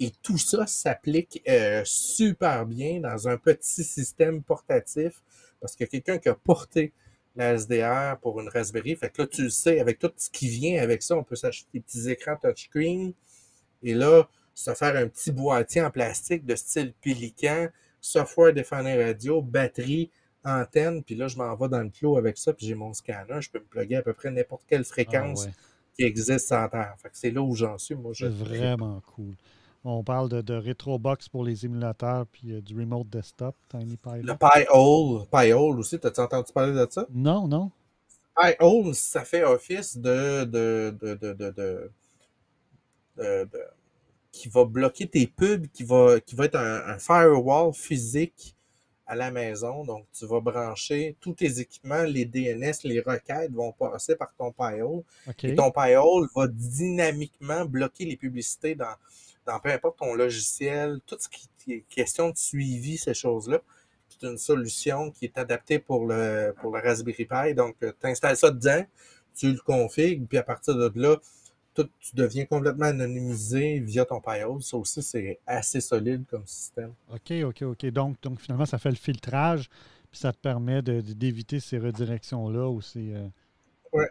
Et tout ça s'applique super bien dans un petit système portatif parce que quelqu'un qui a porté la SDR pour une Raspberry, fait que là, tu le sais, avec tout ce qui vient avec ça, on peut s'acheter des petits écrans touchscreen et là, se faire un petit boîtier en plastique de style Pélican, software défendant radio, batterie, antenne, puis là, je m'en vais dans le clos avec ça, puis j'ai mon scanner, je peux me plugger à peu près n'importe quelle Ah fréquence ouais, qui existe sur Terre. Fait que c'est là où j'en suis, moi, je c'est tripe. vraiment cool. On parle de RetroBox pour les émulateurs puis du Remote Desktop, Tiny Le Pilot. Pi-hole aussi, t'as-tu entendu parler de ça? Non, non. Pi-hole, ça fait office de qui va bloquer tes pubs, qui va être un firewall physique à la maison. Donc, tu vas brancher tous tes équipements, les DNS, les requêtes vont passer par ton Pi-hole. Et OK. ton Pi-hole va dynamiquement bloquer les publicités dans peu importe ton logiciel, tout ce qui est question de suivi, ces choses-là. C'est une solution qui est adaptée pour le Raspberry Pi. Donc, tu installes ça dedans, tu le configues, puis à partir de là, tu deviens complètement anonymisé via ton Pi-hole. Ça aussi, c'est assez solide comme système. OK, OK, OK. Donc finalement, ça fait le filtrage, puis ça te permet d'éviter ces redirections-là ou ces. Ouais.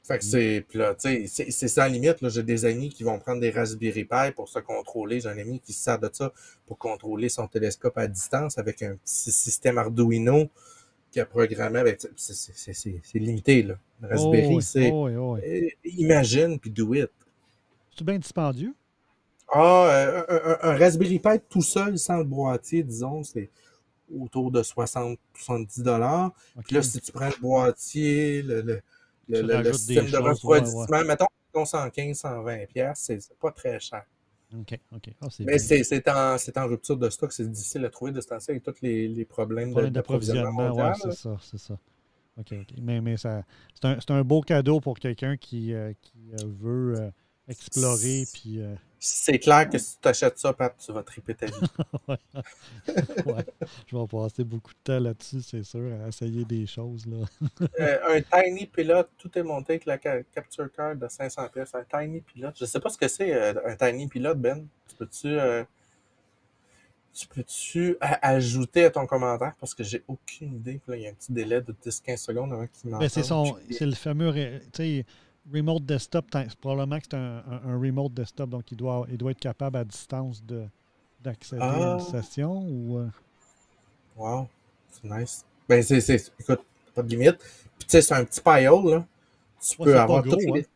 Fait que c'est. Puis là, tu sais, c'est sans limite. Là, j'ai des amis qui vont prendre des Raspberry Pi pour se contrôler. J'ai un ami qui se sert de ça pour contrôler son télescope à distance avec un petit système Arduino qui a programmé avec. C'est limité, là. Le Oh Raspberry, oui, c'est. oh oui, oh oui. Imagine, puis do it. C'est bien dispendieux? Ah, un Raspberry Pi tout seul, sans le boîtier, disons, c'est autour de 60-70 $. Puis là, OK. si tu prends le boîtier, Tu le rajoutes des système de choses. Ouais, ouais. refroidissement, mettons 115-120$, c'est pas très cher. OK, OK. Ah, c'est Mais bien. c'est en rupture de stock, c'est difficile à trouver de ce temps-ci avec tous les problèmes Problème d'approvisionnement d'approvisionnement, ouais, mondial. c'est ça, c'est ça. OK, OK. Mais ça, c'est un beau cadeau pour quelqu'un qui veut explorer, puis C'est clair que si tu achètes ça, Pat, tu vas triper ta vie. ouais, ouais. Je vais passer beaucoup de temps là-dessus, c'est sûr, à essayer des choses, là. Un Tiny Pilot, tout est monté avec la capture card de 500$. Un Tiny Pilot. Je sais pas ce que c'est, un Tiny Pilot, Ben. Tu peux-tu ajouter à ton commentaire parce que j'ai aucune idée. Puis là, il y a un petit délai de 10-15 secondes avant qu'il Ben, m'entende. c'est le fameux, tu sais, remote desktop. Probablement que c'est un remote desktop, donc il doit être capable à distance d'accéder à une Ah, session ou. wow, c'est nice. Ben, écoute, pas de limite. Puis tu sais, c'est un petit paillot, là. Tu Ouais, peux c'est pas avoir toutes gros, hein? les.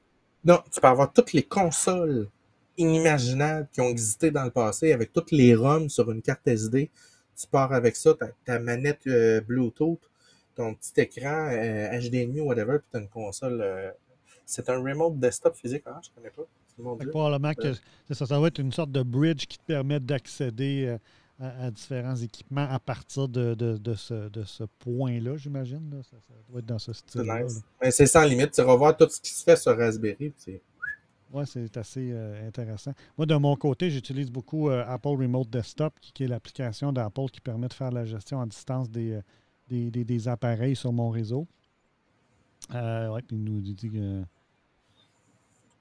Non, tu peux avoir toutes les consoles inimaginables qui ont existé dans le passé avec toutes les ROM sur une carte SD. Tu pars avec ça, ta manette Bluetooth, ton petit écran HDMI ou whatever, puis tu as une console. C'est un remote desktop physique. Ah, je connais pas. Mon Fait que Dieu. probablement Euh, que ça va être une sorte de bridge qui te permet d'accéder à différents équipements à partir de ce point-là, j'imagine. Là. Ça doit être dans ce c'est style-là. Là. nice. Mais c'est sans limite. Tu vas voir tout ce qui se fait sur Raspberry. Ouais, c'est assez intéressant. Moi, de mon côté, j'utilise beaucoup Apple Remote Desktop, qui est l'application d'Apple qui permet de faire la gestion à distance des appareils sur mon réseau. Ouais, puis il nous dit que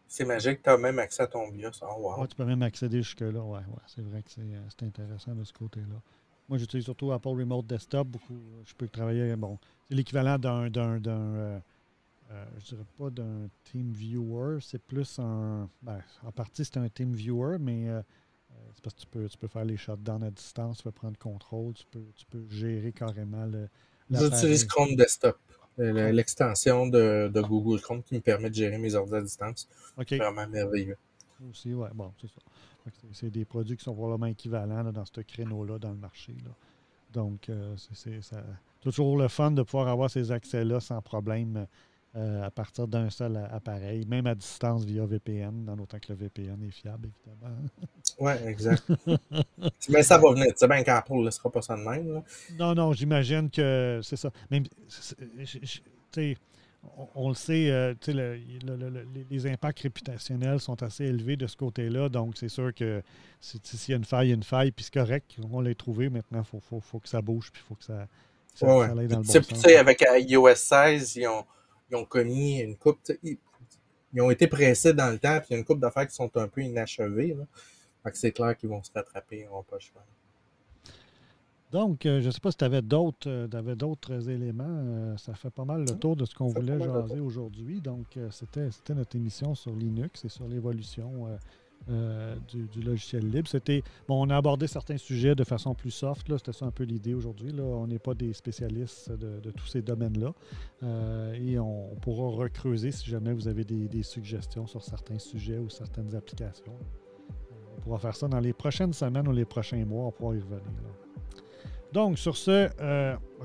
C'est magique. Tu as même accès à ton BIOS. Oh, ouais, wow. tu peux même accéder jusque-là. Ouais, ouais, c'est vrai que c'est intéressant de ce côté-là. Moi, j'utilise surtout Apple Remote Desktop. Beaucoup, je peux travailler. Bon, c'est l'équivalent je dirais pas d'un Team Viewer, c'est plus un. Ben, en partie, c'est un Team Viewer, mais c'est parce que tu peux faire les shutdowns à distance, tu peux prendre contrôle, tu peux gérer carrément J'utilise l'appareil. Chrome Desktop, Chrome. l'extension de Google Chrome qui me permet de gérer mes ordinateurs à distance. C'est OK. vraiment merveilleux. Aussi, ouais, bon, c'est ça. Fait que c'est des produits qui sont probablement équivalents là, dans ce créneau-là dans le marché. Là. Donc, toujours le fun de pouvoir avoir ces accès-là sans problème à partir d'un seul appareil, même à distance via VPN, dans autant que le VPN est fiable, évidemment. Ouais, exact. Mais ça va venir. Tu sais bien qu'Apple ne laissera pas ça de même. Là. Non, non, j'imagine que c'est ça. Même, tu sais, on le sait, tu sais, les impacts réputationnels sont assez élevés de ce côté-là. Donc, c'est sûr que s'il y a une faille, il y a une faille, puis c'est correct. On l'a trouvé. Maintenant, faut que ça bouge, puis il faut que Ouais, ouais. ça aille Puis, dans le tu bon sens. sais, avec iOS 16, ils ont commis une coupe. ils ont été pressés dans le temps, puis il y a une couple d'affaires qui sont un peu inachevées. Là. Fait que c'est clair qu'ils vont se rattraper, ils n'auront pas le choix. Donc, je ne sais pas si tu avais d'autres éléments. Ça fait pas mal le tour de ce qu'on voulait jaser aujourd'hui. Donc, c'était notre émission sur Linux et sur l'évolution du logiciel libre. On a abordé certains sujets de façon plus soft. C'était ça un peu l'idée aujourd'hui. On n'est pas des spécialistes de tous ces domaines-là. Et on pourra recreuser si jamais vous avez des suggestions sur certains sujets ou certaines applications. On pourra faire ça dans les prochaines semaines ou les prochains mois. On pourra y revenir. Donc, sur ce,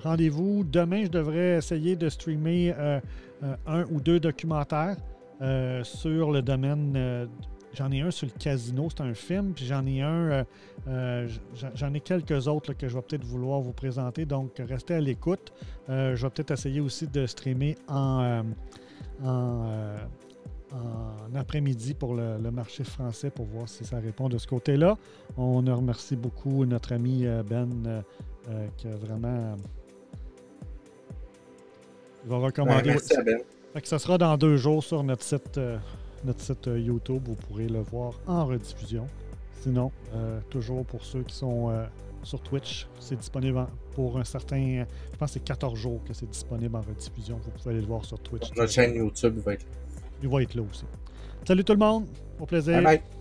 rendez-vous. Demain, je devrais essayer de streamer un ou deux documentaires sur le domaine. J'en ai un sur le casino, c'est un film, puis j'en ai quelques autres là, que je vais peut-être vouloir vous présenter. Donc, restez à l'écoute. Je vais peut-être essayer aussi de streamer en après-midi pour le marché français pour voir si ça répond de ce côté-là. On remercie beaucoup notre ami Ben qui a vraiment il va recommander. Merci à Ben. Fait que ça sera dans 2 jours sur notre site YouTube. Vous pourrez le voir en rediffusion. Sinon, toujours pour ceux qui sont sur Twitch, c'est disponible pour un certain... Je pense que c'est 14 jours que c'est disponible en rediffusion. Vous pouvez aller le voir sur Twitch. Notre chaîne YouTube va être là. Il va être là aussi. Salut tout le monde. Au plaisir. Bye bye.